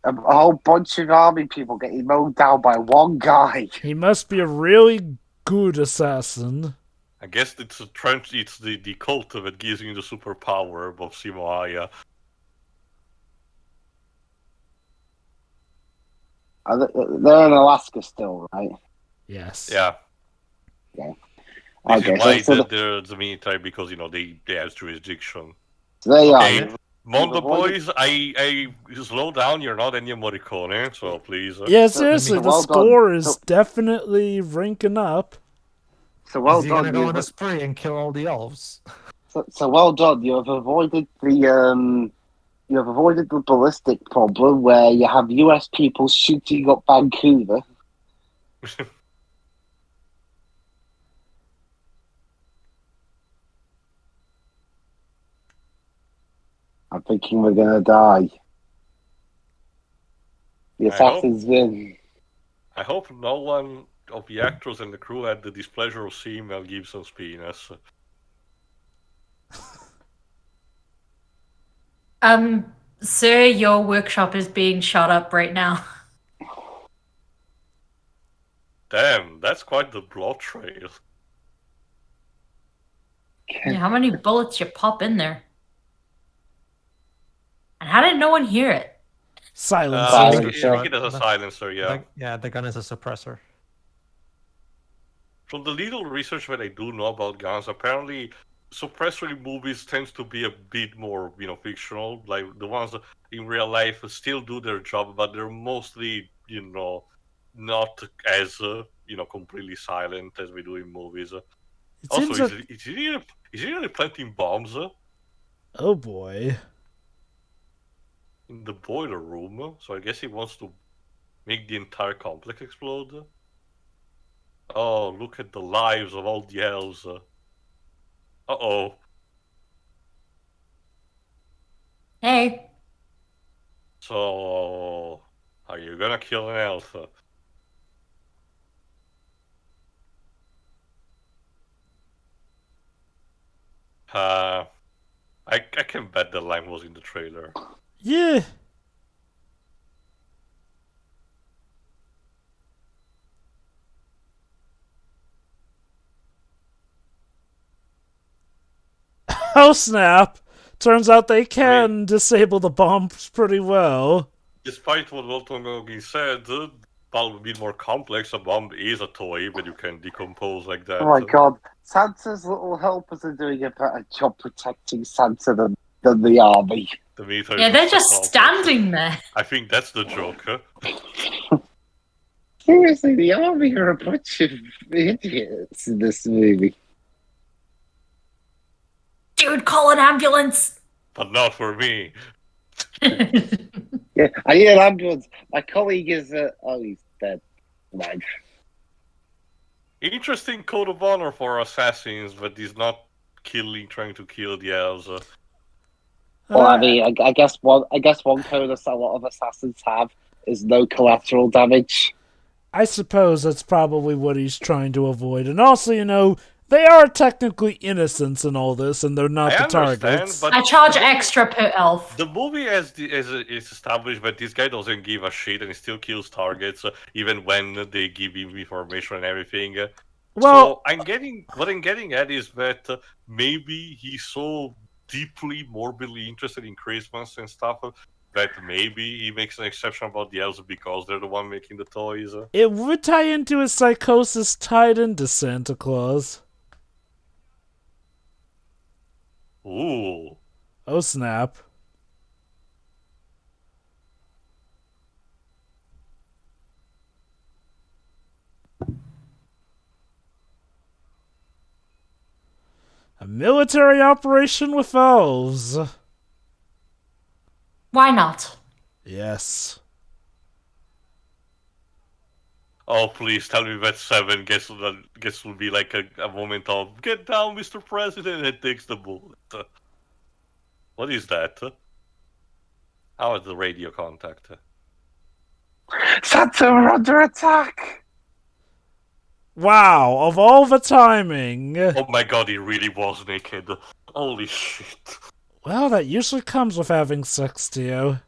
C: A whole bunch of army people getting mowed down by one guy.
A: He must be a really good assassin.
B: I guess it's the cult that gives you the superpower of Simoaya.
C: They're in Alaska still, right?
A: Yes.
B: Yeah.
C: Okay.
B: This
C: Okay,
B: is why
C: so
B: they're the military, because they have jurisdiction.
C: So there you
B: Okay.
C: are.
B: Mondo
C: avoided-
B: boys, I slow down. You're not Ennio Morricone, so please.
A: Yeah,
C: So-
A: seriously,
C: so
A: the
C: well done.
A: score is
C: So-
A: definitely ranking up.
C: So well
E: Is he gonna
C: done.
E: go
C: You
E: on a spree and kill all the elves?
C: so well done. You have avoided the ballistic problem where you have US people shooting up Vancouver. I'm thinking we're gonna die. The
B: I hope-
C: assassins win.
B: I hope no one of the actors and the crew had the displeasure of seeing Mel Gibson's penis.
D: Sir, your workshop is being shot up right now.
B: Damn, that's quite the blood trail.
D: Yeah, how many bullets you pop in there? And how did no one hear it?
A: Silencer.
B: I
C: Silencer.
B: think it has a silencer, yeah.
E: The gun is a suppressor.
B: From the little research that I do know about guns, apparently suppressor movies tends to be a bit more, fictional. Like the ones in real life still do their job, but they're mostly, not as, completely silent as we do in movies.
A: It
B: Also,
A: seems
B: is he really planting bombs
A: Oh boy.
B: in the boiler room? So I guess he wants to make the entire complex explode. Oh, look at the lives of all the elves. Uh-oh.
D: Hey.
B: So, are you gonna kill an elf? I can bet the line was in the trailer.
A: Yeah. Oh snap! Turns out they can disable the bombs pretty well.
B: Despite what Voltongogi said, probably a bit more complex. A bomb is a toy, but you can decompose like that.
C: Oh my god. Santa's little helpers are doing a better job protecting Santa than the army.
B: The military
D: Yeah, they're
B: is
D: just
B: so complex.
D: standing there.
B: I think that's the joke, huh?
C: Seriously, the army are a bunch of idiots in this movie.
D: Dude, call an ambulance.
B: But not for me.
C: Yeah, I need an ambulance. My colleague is. Oh, he's dead. Like,
B: Interesting code of honor for assassins, but he's not trying to kill the elves.
C: well, I mean, I guess one code a lot of assassins have is no collateral damage.
A: I suppose that's probably what he's trying to avoid. And also, you know, they are technically innocents in all this, and they're not
B: I
A: the
B: understand,
A: targets.
B: but
D: I charge extra per elf.
B: the movie is established that this guy doesn't give a shit and he still kills targets, even when they give him information and everything.
A: Well,
B: So what I'm getting at is that maybe he's so deeply, morbidly interested in Christmas and stuff that maybe he makes an exception about the elves because they're the one making the toys.
A: it would tie into his psychosis tied into Santa Claus.
B: Ooh.
A: Oh snap. A military operation with elves.
D: Why not?
A: Yes.
B: Oh, please tell me that 7 gets to be like a moment of "Get down, Mr. President," and takes the bullet. What is that? How is the radio contact?
C: Santa, we're under attack!
A: Wow, of all the timing.
B: Oh my god, he really was naked. Holy shit.
A: Well, that usually comes with having sex to you.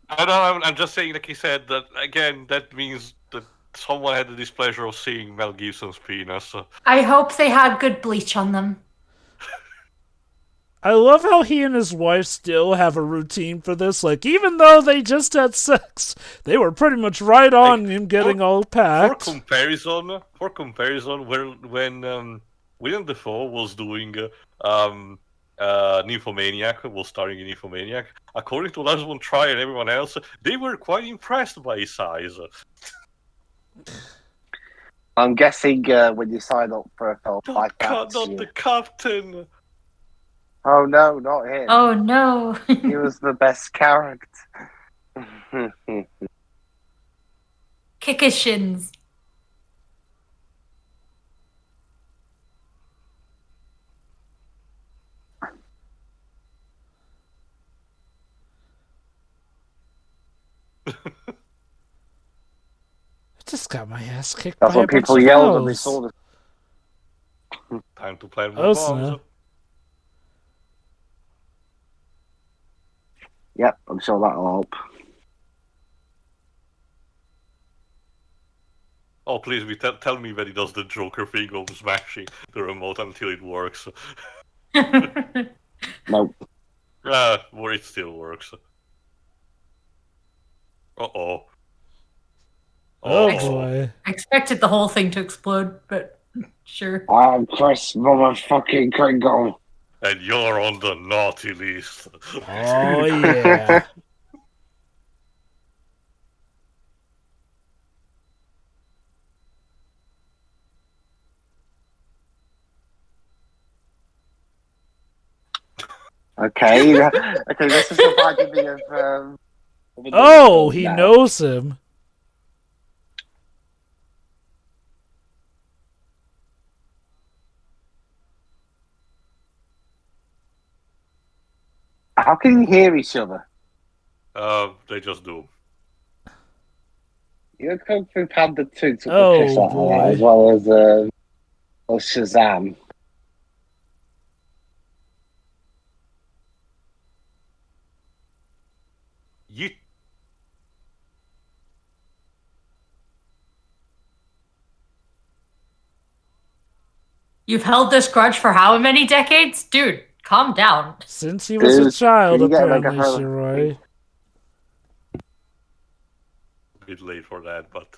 B: I know, I'm just saying, like he said, that again, that means that someone had the displeasure of seeing Mel Gibson's penis.
D: I hope they had good bleach on them.
A: I love how he and his wife still have a routine for this. Like, even though they just had sex, they were pretty much right on him getting all
B: For
A: packed.
B: comparison, when William Dafoe was doing Nymphomaniac, was starring in Nymphomaniac, according to Lars von Trier and everyone else, they were quite impressed by his size.
C: I'm guessing when you sign up for a film like that.
B: Not the captain!
C: Oh no, not him.
D: Oh no.
C: He was the best character.
D: Kick his shins.
A: I just got my ass kicked
C: That's
A: by a
C: what
A: bunch
C: people
A: of
C: yelled when they
A: elves.
C: saw the.
B: Time to play more
A: Oh,
B: bombs.
A: snap.
C: Yep, I'm sure that'll help.
B: Oh, please, tell me that he does the Joker thing of smashing the remote until it works.
C: Nope.
B: Where it still works. Uh-oh.
A: Oh boy.
D: I expected the whole thing to explode, but sure.
C: I'm Chris motherfucking Kringle.
B: And you're on the naughty list.
A: Oh yeah.
C: Okay, okay, this is reminding me of.
A: Oh, he knows him.
C: How can you hear each other?
B: They just do.
C: You know, Kung Fu Panda 2 took
A: Oh,
C: the piss out of
A: boy.
C: that, as well as Shazam.
B: You
D: You've held this grudge for how many decades? Dude, Calm down.
A: Since he was a
C: Dude,
A: child,
C: you get like
A: apparently,
C: a whole-
A: Shiroi.
B: A bit late for that, but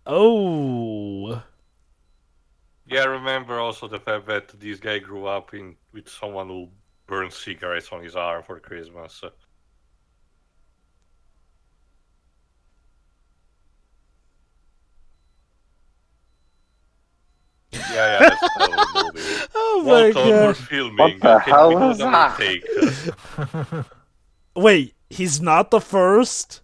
A: Oh.
B: yeah, remember also the fact that this guy grew up with someone who burned cigarettes on his arm for Christmas. Yeah, that's a horror movie.
A: Oh my
B: One ton we're
A: god.
B: filming.
C: What the
B: Can
C: hell
B: we do
C: was
B: another
C: that?
B: take?
A: Wait, he's not the first?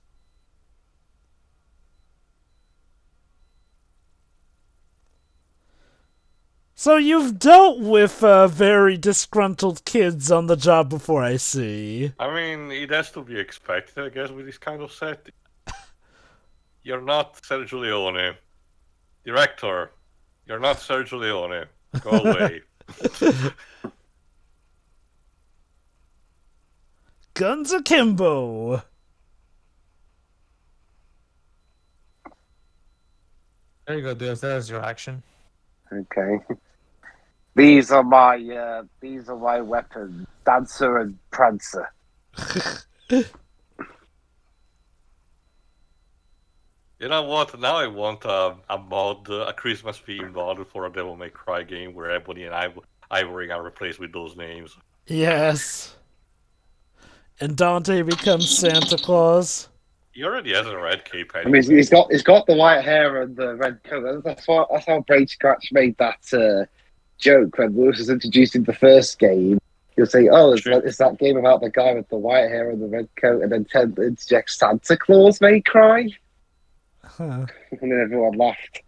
A: So you've dealt with very disgruntled kids on the job before, I see.
B: I mean, it has to be expected, I guess, with this kind of setting. You're not Sergio Leone. Director, you're not Sergio Leone. Go away.
A: Guns akimbo.
E: There you go, dude. There's your action.
C: Okay. These are my weapons, Dancer and Prancer.
B: You know what? Now I want a mod, a Christmas-themed mod for a Devil May Cry game where Ebony and Ivory are replaced with those names.
A: Yes. And Dante becomes Santa Claus.
B: He already has a red cape.
C: I mean, he's got the white hair and the red coat. That's how Brain Scratch made that joke when Lewis was introduced in the first game. He'll say, "Oh, it's that game about the guy with the white hair and the red coat," and then Ted interjects, "Santa Claus may cry,"
A: Huh.
C: and then everyone laughed.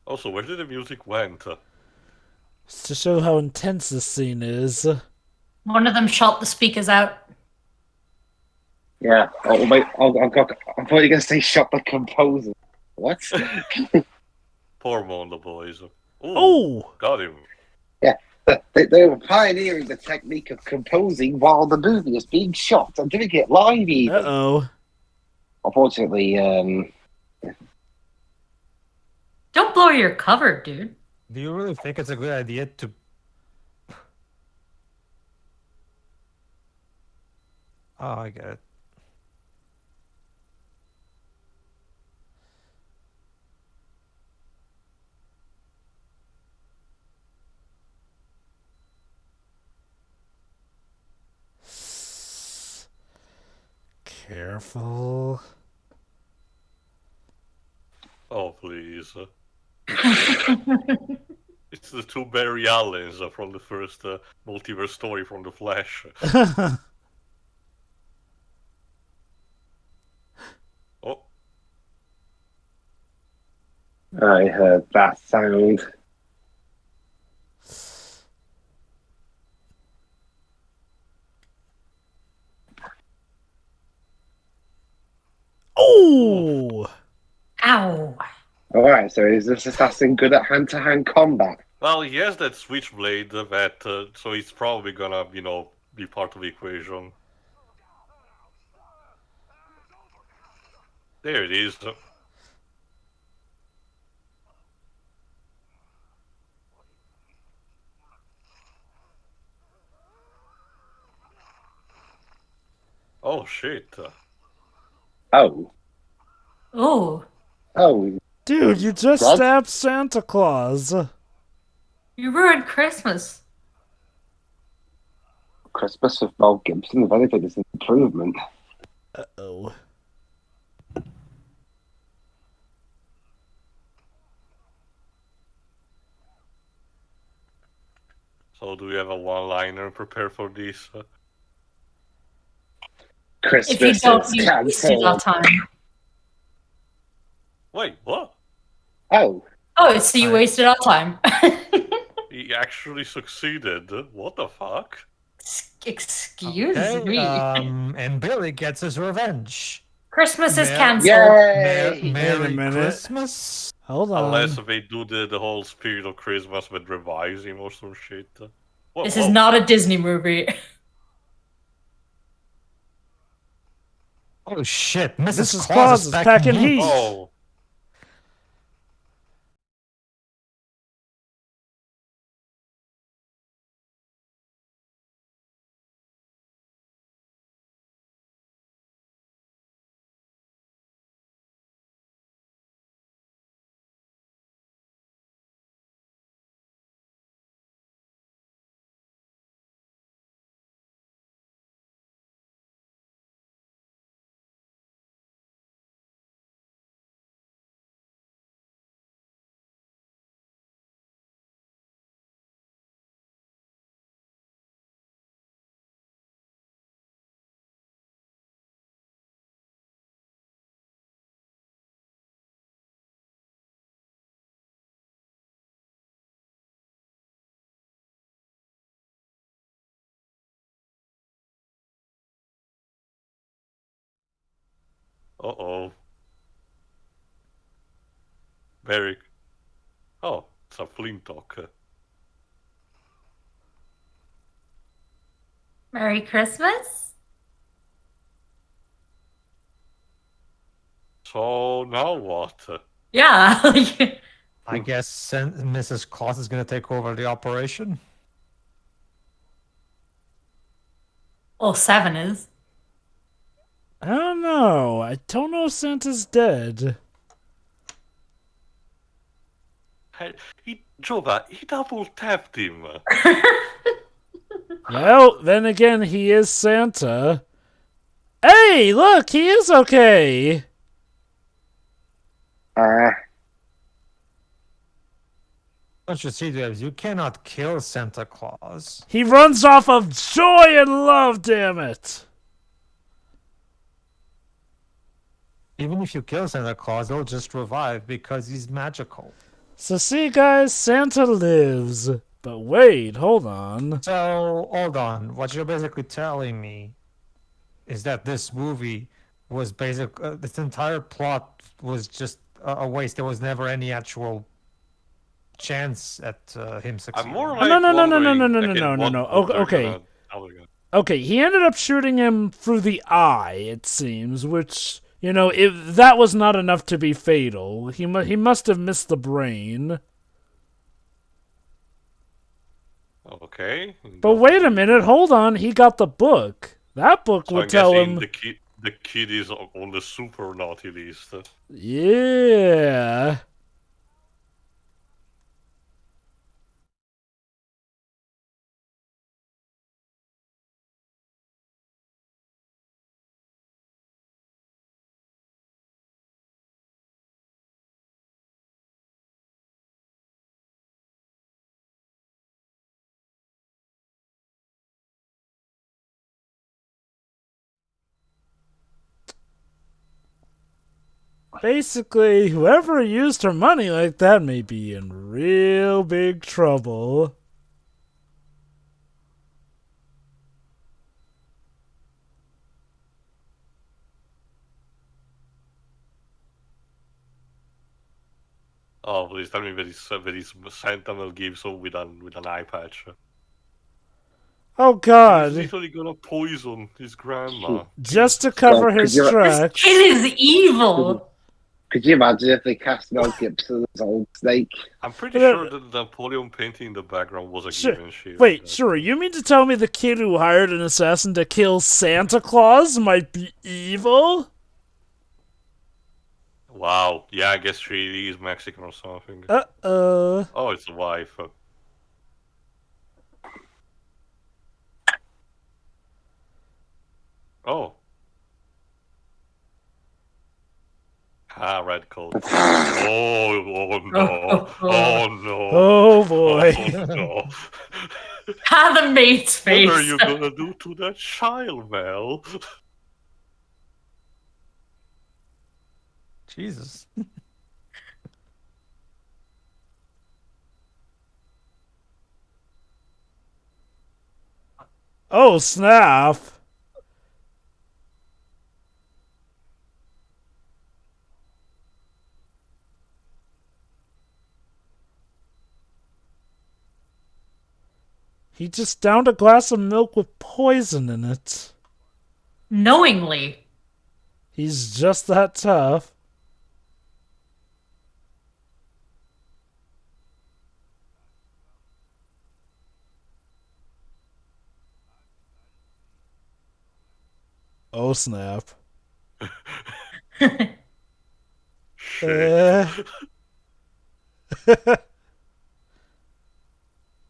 B: Also, where did the music went?
A: It's to show how intense this scene is.
D: One of them shot the speakers out.
C: Yeah. Oh wait, I thought you were going to say shot the composer. What?
B: Poor Mondo boys. Ooh,
A: Oh!
B: got him.
C: They were pioneering the technique of composing while the movie is being shot and doing it live even.
A: Uh-oh.
C: Unfortunately,
D: Don't blow your cover, dude.
E: Do you really think it's a good idea to? Oh, I get it.
A: Careful.
B: Oh, please. It's the two Barry Allens from the first multiverse story from The Flash. Oh,
C: I heard that sound.
A: Oh!
D: Ow.
C: Alright, so is this assassin good at hand-to-hand combat?
B: well, he has that switchblade that, so he's probably gonna, be part of the equation. There it is. Oh, shit.
C: Oh.
D: Oh,
C: Oh,
A: Dude, you just
C: What?
A: stabbed Santa Claus.
D: you ruined Christmas.
C: Christmas with Mel Gibson, if anything, is an improvement.
A: Uh-oh.
B: So do we have a one-liner prepared for this?
C: Christmas
D: If you don't,
C: is
D: you wasted our
C: cancelled.
D: time.
B: Wait, what?
C: Oh,
D: Oh, so you wasted our time.
B: He actually succeeded. What the fuck?
D: Excuse
E: Okay,
D: me.
E: and Billy gets his revenge.
D: Christmas is
E: Yeah.
D: cancelled.
C: yay!
E: Merry
A: minute.
E: Christmas.
A: Hold on.
B: Unless they do the whole spirit of Christmas that revives him or some shit. Whoa,
D: This
B: whoa.
D: is not a Disney movie.
E: Oh shit, Mrs.
A: Mrs.
E: Claus is
A: packing heat.
B: Oh. Uh-oh. Very. Oh, it's a Flintock.
F: Merry Christmas?
B: So now what?
F: Yeah.
E: I guess Mrs. Claus is gonna take over the operation.
D: Well, 7 is.
A: I don't know. I don't know if Santa's dead.
B: Jova, he double tapped him.
A: Well, then again, he is Santa. Hey, look, he is okay.
E: Don't you see, Debs? You cannot kill Santa Claus.
A: He runs off of joy and love, damn it.
E: Even if you kill Santa Claus, he'll just revive because he's magical.
A: So see, guys, Santa lives. But wait, hold on.
E: So, hold on. What you're basically telling me is that this movie was this entire plot was just a waste. There was never any actual chance at him succeeding.
B: I'm more
A: No,
B: like
A: no. Okay. Okay, he ended up shooting him through the eye, it seems, which, you know, that was not enough to be fatal. He must have missed the brain.
B: Okay.
A: But wait a minute, hold on. He got the book. That book
B: So
A: would
B: I'm
A: tell
B: guessing
A: him.
B: the kid is on the super naughty list.
A: Yeah. Basically, whoever used her money like that may be in real big trouble.
B: Oh, please tell me that is Santa Mel Gibson with an eye patch.
A: Oh
B: He's
A: god.
B: literally gonna poison his grandma.
A: Just to cover his
C: Could you-
D: This
A: tracks.
D: kid is evil.
C: Could you imagine if they cast Mel Gibson as Old Snake?
B: I'm pretty
A: But,
B: sure that the Napoleon painting in the background was a
A: Sure.
B: given shit.
A: Wait, sure, you mean to tell me the kid who hired an assassin to kill Santa Claus might be evil?
B: Wow. Yeah, I guess she is Mexican or something.
A: Uh-oh.
B: Oh, it's a wife. Oh. Ah, red coat. Oh no. Oh no.
A: Oh boy.
B: Oh no.
D: Ah, the mate's face.
B: What are you gonna do to that child, Mel?
E: Jesus.
A: Oh, snap. He just downed a glass of milk with poison in it.
D: Knowingly.
A: He's just that tough. Oh, snap.
B: Shit.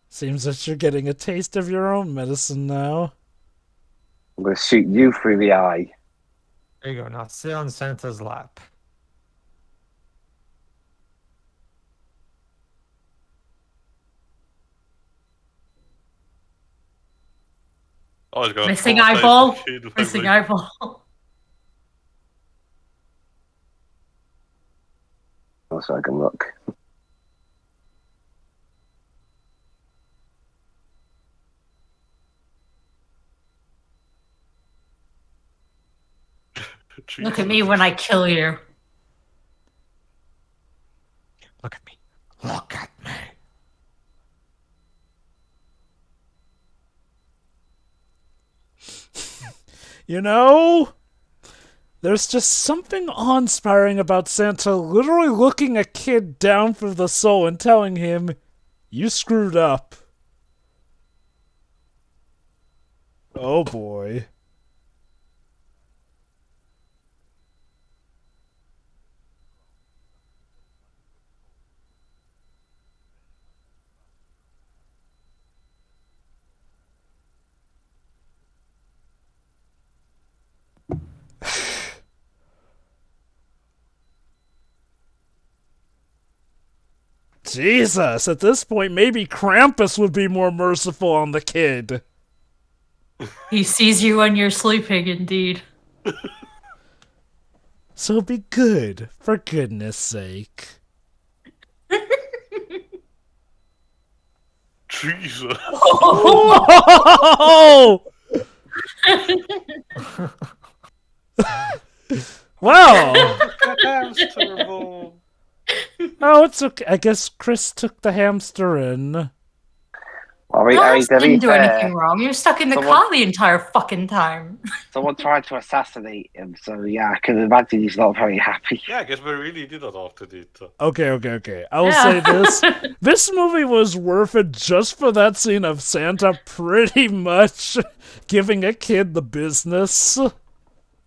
A: Seems that you're getting a taste of your own medicine now.
C: I'm going to shoot you through the eye.
E: There you go. Now sit on Santa's lap.
B: Oh, it's gonna
D: Missing
B: traumatize the
D: eyeball.
B: kid when
D: Missing
B: we-
D: eyeball.
C: So I can look.
D: Look at me when I kill you.
E: Look at me. Look at me.
A: You know, there's just something awe-inspiring about Santa literally looking a kid down for the soul and telling him, you screwed up. Oh boy. Jesus, at this point, maybe Krampus would be more merciful on the kid.
D: He sees you when you're sleeping, indeed.
A: So be good, for goodness sake.
B: Jesus.
A: Oh! Wow.
B: That's terrible.
A: Oh, it's okay. I guess Chris took the hamster in.
C: I mean,
D: Alex
C: to be
D: didn't do
C: fair,
D: anything wrong. You're stuck in the
C: Someone-
D: car the entire fucking time.
C: someone tried to assassinate him, so yeah, I can imagine he's not very happy.
B: Yeah, I guess we really did that after it.
A: Okay. I will
D: Yeah.
A: say this. This movie was worth it just for that scene of Santa pretty much giving a kid the business.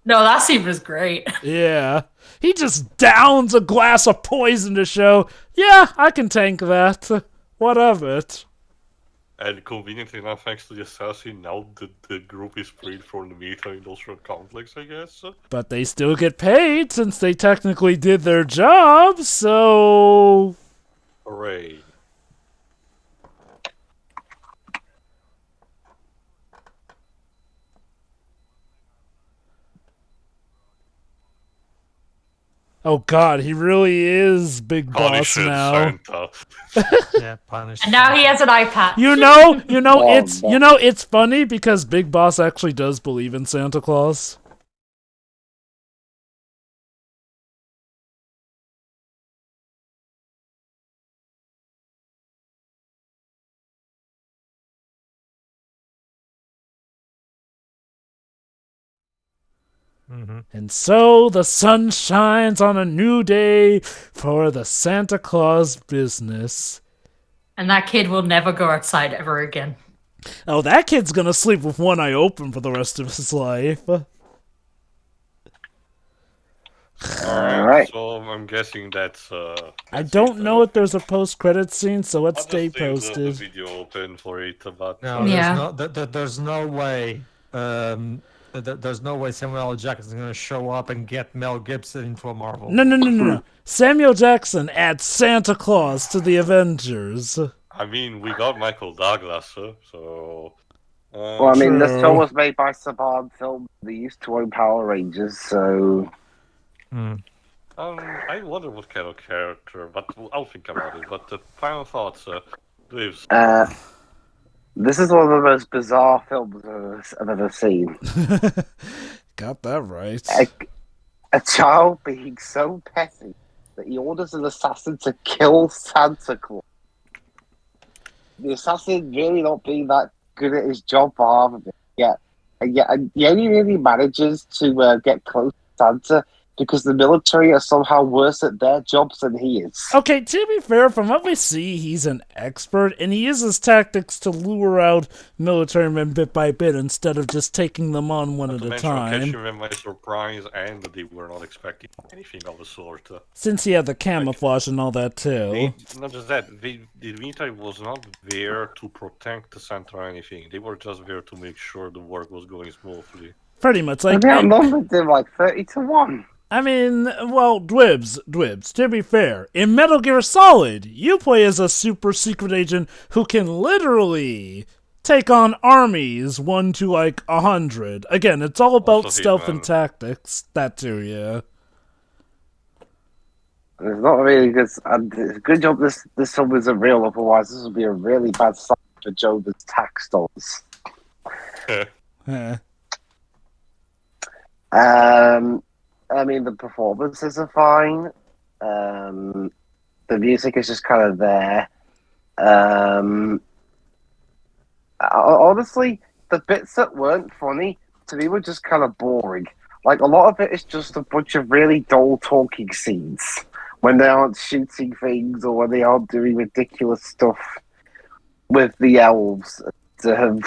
D: No, that scene was great.
A: Yeah. He just downs a glass of poison to show, yeah, I can tank that. What of it?
B: And conveniently enough, thanks to the assassin, now the group is freed from the military-industrial complex, I guess.
A: But they still get paid since they technically did their job, so...
B: Hooray.
A: Oh god, he really is Big Boss
B: Punishing
A: now.
B: Santa.
E: Yeah, punish.
D: And now he has an eye patch.
A: You know,
C: Oh,
A: it's funny because Big Boss actually does believe in Santa Claus.
E: Mm-hmm.
A: And so the sun shines on a new day for the Santa Claus business.
D: And that kid will never go outside ever again.
A: Oh, that kid's gonna sleep with one eye open for the rest of his life.
C: Alright.
B: So I'm guessing that's.
A: I
B: that's
A: don't
B: it,
A: know if there's a post-credit scene, so let's
B: I'll
A: stay
B: just leave the
A: posted.
B: video open for it, but
E: No,
D: Yeah.
E: there's no way. There's no way Samuel L. Jackson's gonna show up and get Mel Gibson into a Marvel.
A: No. Samuel Jackson adds Santa Claus to the Avengers.
B: I mean, we got Michael Douglas, so.
C: Well, I mean, this
A: True.
C: film was made by Saban Film. They used to own Power Rangers, so
E: Hmm.
B: I wonder what kind of character, but I'll think about it. But the final thoughts, Lives.
C: this is one of the most bizarre films I've ever seen.
A: Got that right.
C: A child being so petty that he orders an assassin to kill Santa Claus. The assassin really not being that good at his job for half of it. Yeah, and he only really manages to get close to Santa because the military are somehow worse at their jobs than he is.
A: Okay, to be fair, from what we see, he's an expert, and he uses tactics to lure out military men bit by bit instead of just taking them on one at a time.
B: Catching them by surprise, and they were not expecting anything of the sort.
A: Since he had the camouflage and all that too.
B: Not just that, the military was not there to protect the center or anything. They were just there to make sure the work was going smoothly.
A: Pretty much, like.
C: They outnumbered him like 30-1.
A: I mean, well, Dwibs, to be fair, in Metal Gear Solid, you play as a super secret agent who can literally take on armies 1 to like 100. Again, it's all about
B: Also
A: stealth
B: Hitman.
A: and tactics. That too, yeah.
C: It's not really good. Good job this film isn't real, otherwise this would be a really bad sign for Joven's tax dollars.
A: Eh.
C: I mean, the performances are fine. The music is just kind of there. Honestly, the bits that weren't funny to me were just kind of boring. Like, a lot of it is just a bunch of really dull talking scenes when they aren't shooting things or when they aren't doing ridiculous stuff with the elves and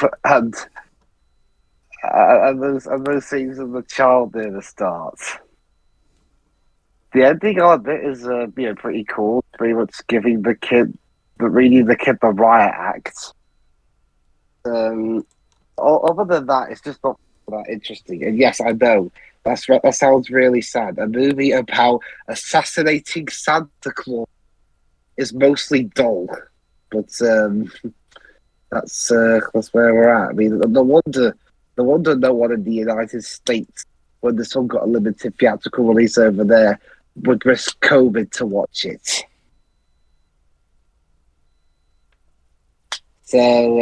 C: those scenes of the child near the start. The ending, I'll admit, is pretty cool. Pretty much reading the kid the riot act. Other than that, it's just not that interesting. And yes, I know that sounds really sad. A movie about assassinating Santa Claus is mostly dull, but that's where we're at. I mean, no wonder no one in the United States, when this one got a limited theatrical release over there, would risk COVID to watch it. So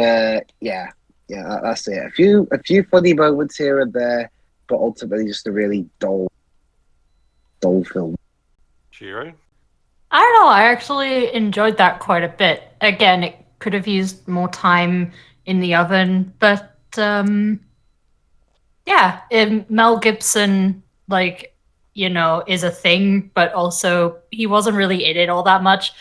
C: that's it. A few funny moments here and there, but ultimately just a really dull film.
B: Cheery?
D: I don't know. I actually enjoyed that quite a bit. Again, it could have used more time in the oven, but Mel Gibson, is a thing, but also he wasn't really in it all that much.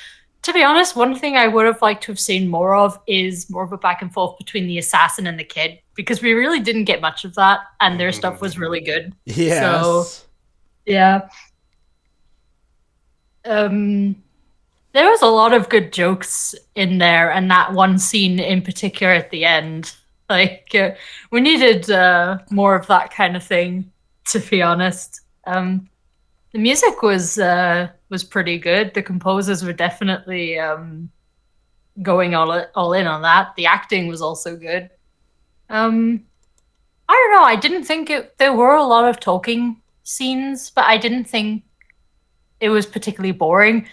D: To be honest, one thing I would have liked to have seen more of is more of a back and forth between the assassin and the kid, because we really didn't get much of that, and their stuff was really good.
A: Yes.
D: So, yeah. There was a lot of good jokes in there, and that one scene in particular at the end. We needed more of that kind of thing, to be honest. The music was pretty good. The composers were definitely going all in on that. The acting was also good. I don't know. I didn't think there were a lot of talking scenes, but I didn't think it was particularly boring.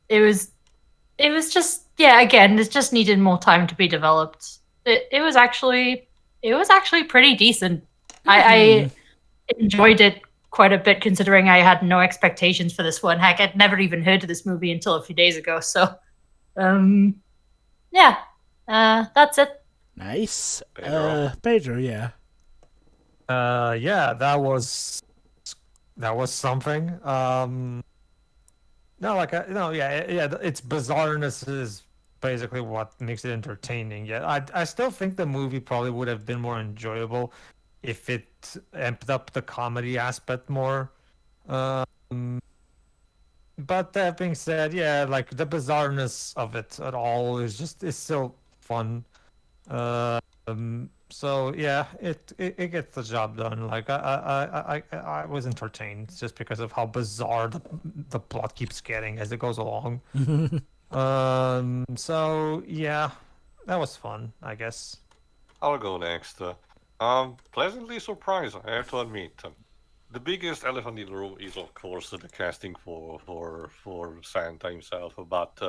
D: It was just, again, it just needed more time to be developed. It was actually pretty decent. I enjoyed it quite a bit, considering I had no expectations for this one. Heck, I'd never even heard of this movie until a few days ago. So, that's it.
A: Nice.
B: Pedro.
A: Pedro, yeah.
E: That was something. Its bizarreness is basically what makes it entertaining. Yeah, I still think the movie probably would have been more enjoyable if it amped up the comedy aspect more. But that being said, the bizarreness of it at all is still fun. So yeah, it gets the job done. I was entertained just because of how bizarre the plot keeps getting as it goes along. So yeah, that was fun, I guess.
B: I'll go next. Pleasantly surprised, I have to admit. The biggest elephant in the room is, of course, the casting for Santa himself. But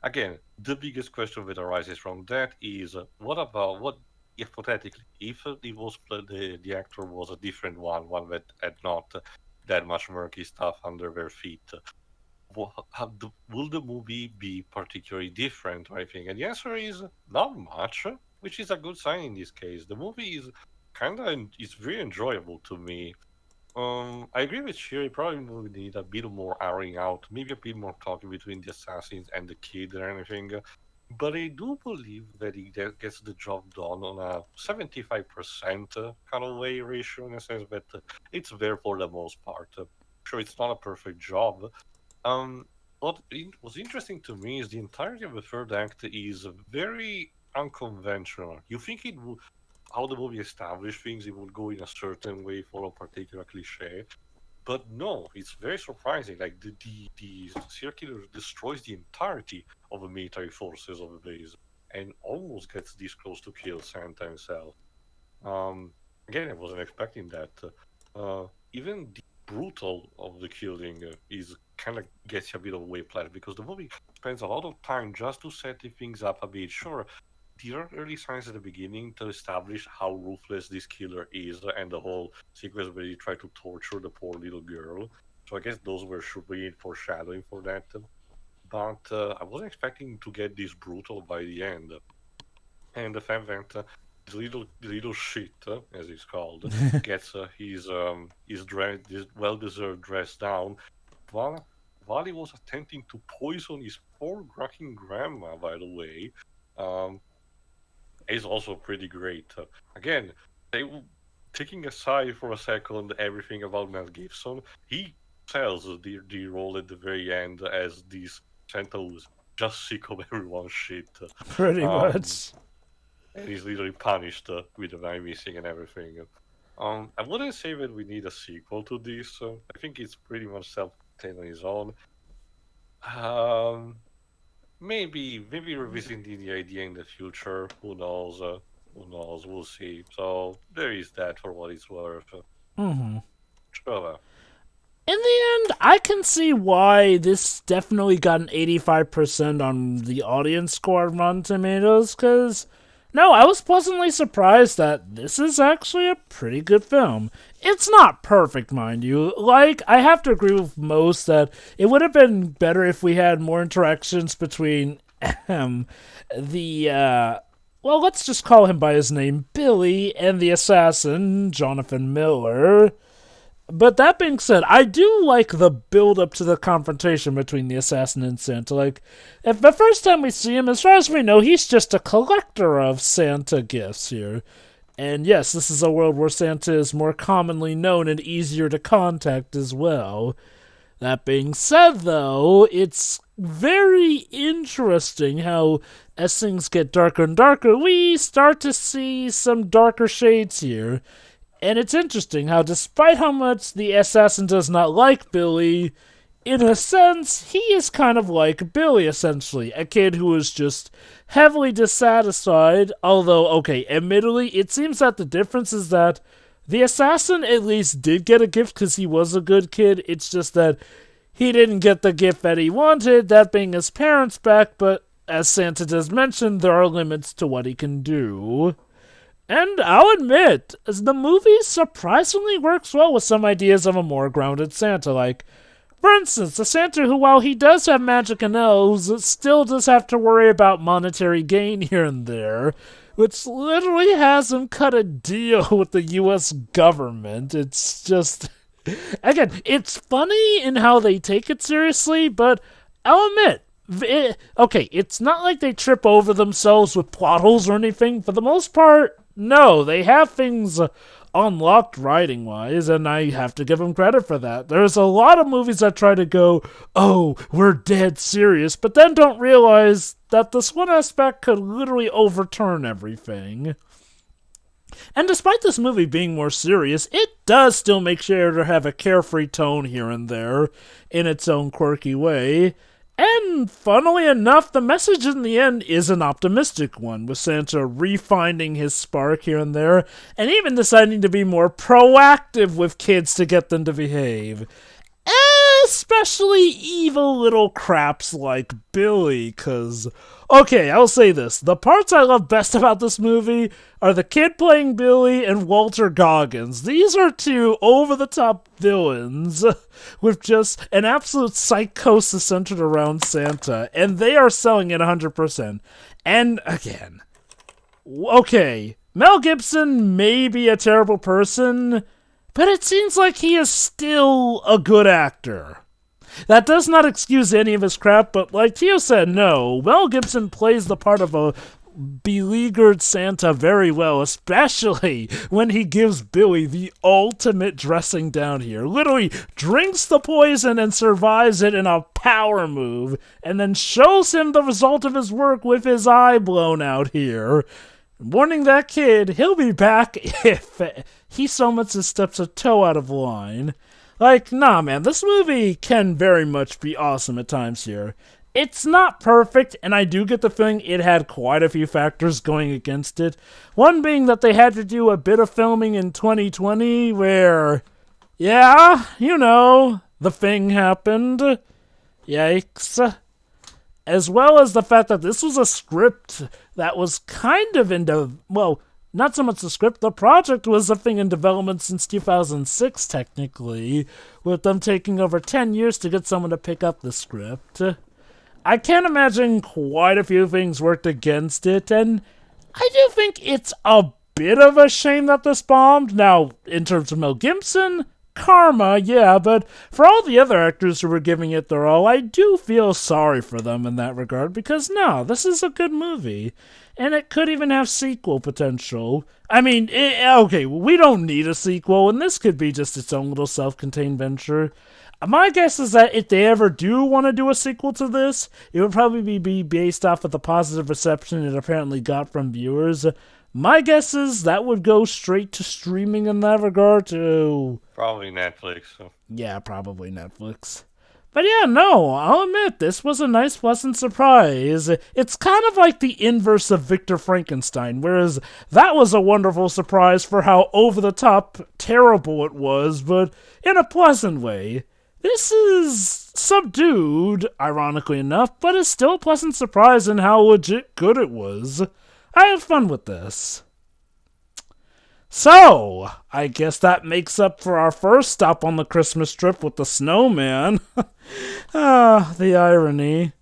B: again, the biggest question that arises from that is, what hypothetically, if the actor was a different one that had not that much murky stuff under their feet, will the movie be particularly different or anything? And the answer is not much, which is a good sign in this case. The movie is very enjoyable to me. I agree with Shiri. Probably we need a bit more ironing out, maybe a bit more talking between the assassins and the kid or anything. But I do believe that he gets the job done on a 75% kind of way ratio, in a sense that it's there for the most part. Sure, it's not a perfect job. Was interesting to me is the entirety of the third act is very unconventional. You think it would, how the movie established things, it would go in a certain way for a particular cliche. But no, it's very surprising. Like the serial killer destroys the entirety of the military forces of the base and almost gets this close to kill Santa himself. Again, I wasn't expecting that. Even the brutal of the killing is kind of gets you a bit of a whiplash because the movie spends a lot of time just to set the things up a bit. Sure, there are early signs at the beginning to establish how ruthless this killer is and the whole sequence where he tried to torture the poor little girl. So I guess those were should be foreshadowing for that. But I wasn't expecting to get this brutal by the end. And the fact that the little shit, as he's called, gets his well-deserved dress down while he was attempting to poison his poor fucking grandma, by the way. Is also pretty great. Again, taking aside for a second everything about Mel Gibson, he sells the role at the very end as this Santa who's just sick of everyone's shit.
A: Pretty much.
B: And he's literally punished with an eye missing and everything. I wouldn't say that we need a sequel to this. I think it's pretty much self-contained on its own. Maybe revisiting the idea in the future. Who knows? Who knows? We'll see. So there is that for what it's worth.
A: Mm-hmm.
B: Sure.
A: In the end, I can see why this definitely got an 85% on the audience score on Rotten Tomatoes, because, no, I was pleasantly surprised that this is actually a pretty good film. It's not perfect, mind you. Like, I have to agree with most that it would have been better if we had more interactions between well, let's just call him by his name, Billy, and the assassin, Jonathan Miller. But that being said, I do like the build-up to the confrontation between the assassin and Santa. Like, if the first time we see him, as far as we know, he's just a collector of Santa gifts here. And yes, this is a world where Santa is more commonly known and easier to contact as well. That being said, though, it's very interesting how, as things get darker and darker, we start to see some darker shades here. And it's interesting how, despite how much the assassin does not like Billy, in a sense, he is kind of like Billy, essentially. A kid who is just heavily dissatisfied, although, okay, admittedly, it seems that the difference is that the assassin at least did get a gift because he was a good kid. It's just that he didn't get the gift that he wanted, that being his parents back, but as Santa does mention, there are limits to what he can do. And I'll admit, the movie surprisingly works well with some ideas of a more grounded Santa. Like, for instance, the Santa who, while he does have magic and elves, still does have to worry about monetary gain here and there, which literally has him cut a deal with the U.S. government. It's just... Again, it's funny in how they take it seriously, but I'll admit, it's not like they trip over themselves with plot holes or anything. For the most part, no, they have things unlocked writing-wise, and I have to give them credit for that. There's a lot of movies that try to go, oh, we're dead serious, but then don't realize that this one aspect could literally overturn everything. And despite this movie being more serious, it does still make sure to have a carefree tone here and there, in its own quirky way. And, funnily enough, the message in the end is an optimistic one, with Santa refinding his spark here and there, and even deciding to be more proactive with kids to get them to behave. Especially evil little craps like Billy, cause... Okay, I'll say this. The parts I love best about this movie are the kid playing Billy and Walter Goggins. These are two over-the-top villains with just an absolute psychosis centered around Santa, and they are selling it 100%. And, again, okay, Mel Gibson may be a terrible person, but it seems like he is still a good actor. That does not excuse any of his crap, but like Tio said, no, Mel Gibson plays the part of a beleaguered Santa very well, especially when he gives Billy the ultimate dressing down here. Literally drinks the poison and survives it in a power move, and then shows him the result of his work with his eye blown out here. Warning that kid, he'll be back if he so much as steps a toe out of line. Like, nah, man, this movie can very much be awesome at times here. It's not perfect, and I do get the feeling it had quite a few factors going against it. One being that they had to do a bit of filming in 2020 where, yeah, you know, the thing happened. Yikes. As well as the fact that this was a script that was kind of well, not so much the script, the project was a thing in development since 2006, technically, with them taking over 10 years to get someone to pick up the script. I can't imagine quite a few things worked against it, and I do think it's a bit of a shame that this bombed. Now, in terms of Mel Gibson, karma, yeah, but for all the other actors who were giving it their all, I do feel sorry for them in that regard, because no, this is a good movie. And it could even have sequel potential. I mean, okay, we don't need a sequel, and this could be just its own little self-contained venture. My guess is that if they ever do want to do a sequel to this, it would probably be based off of the positive reception it apparently got from viewers. My guess is that would go straight to streaming in that regard to...
B: Probably Netflix. So.
A: Yeah, probably Netflix. But yeah, no, I'll admit, this was a nice, pleasant surprise. It's kind of like the inverse of Victor Frankenstein, whereas that was a wonderful surprise for how over-the-top terrible it was, but in a pleasant way. This is subdued, ironically enough, but is still a pleasant surprise in how legit good it was. I had fun with this. So, I guess that makes up for our first stop on the Christmas trip with the snowman. The irony.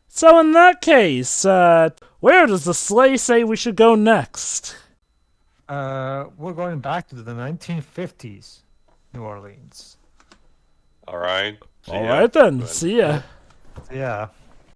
A: So in that case, where does the sleigh say we should go next?
E: We're going back to the 1950s, New Orleans.
B: All right.
A: All right then. See ya.
E: Yeah.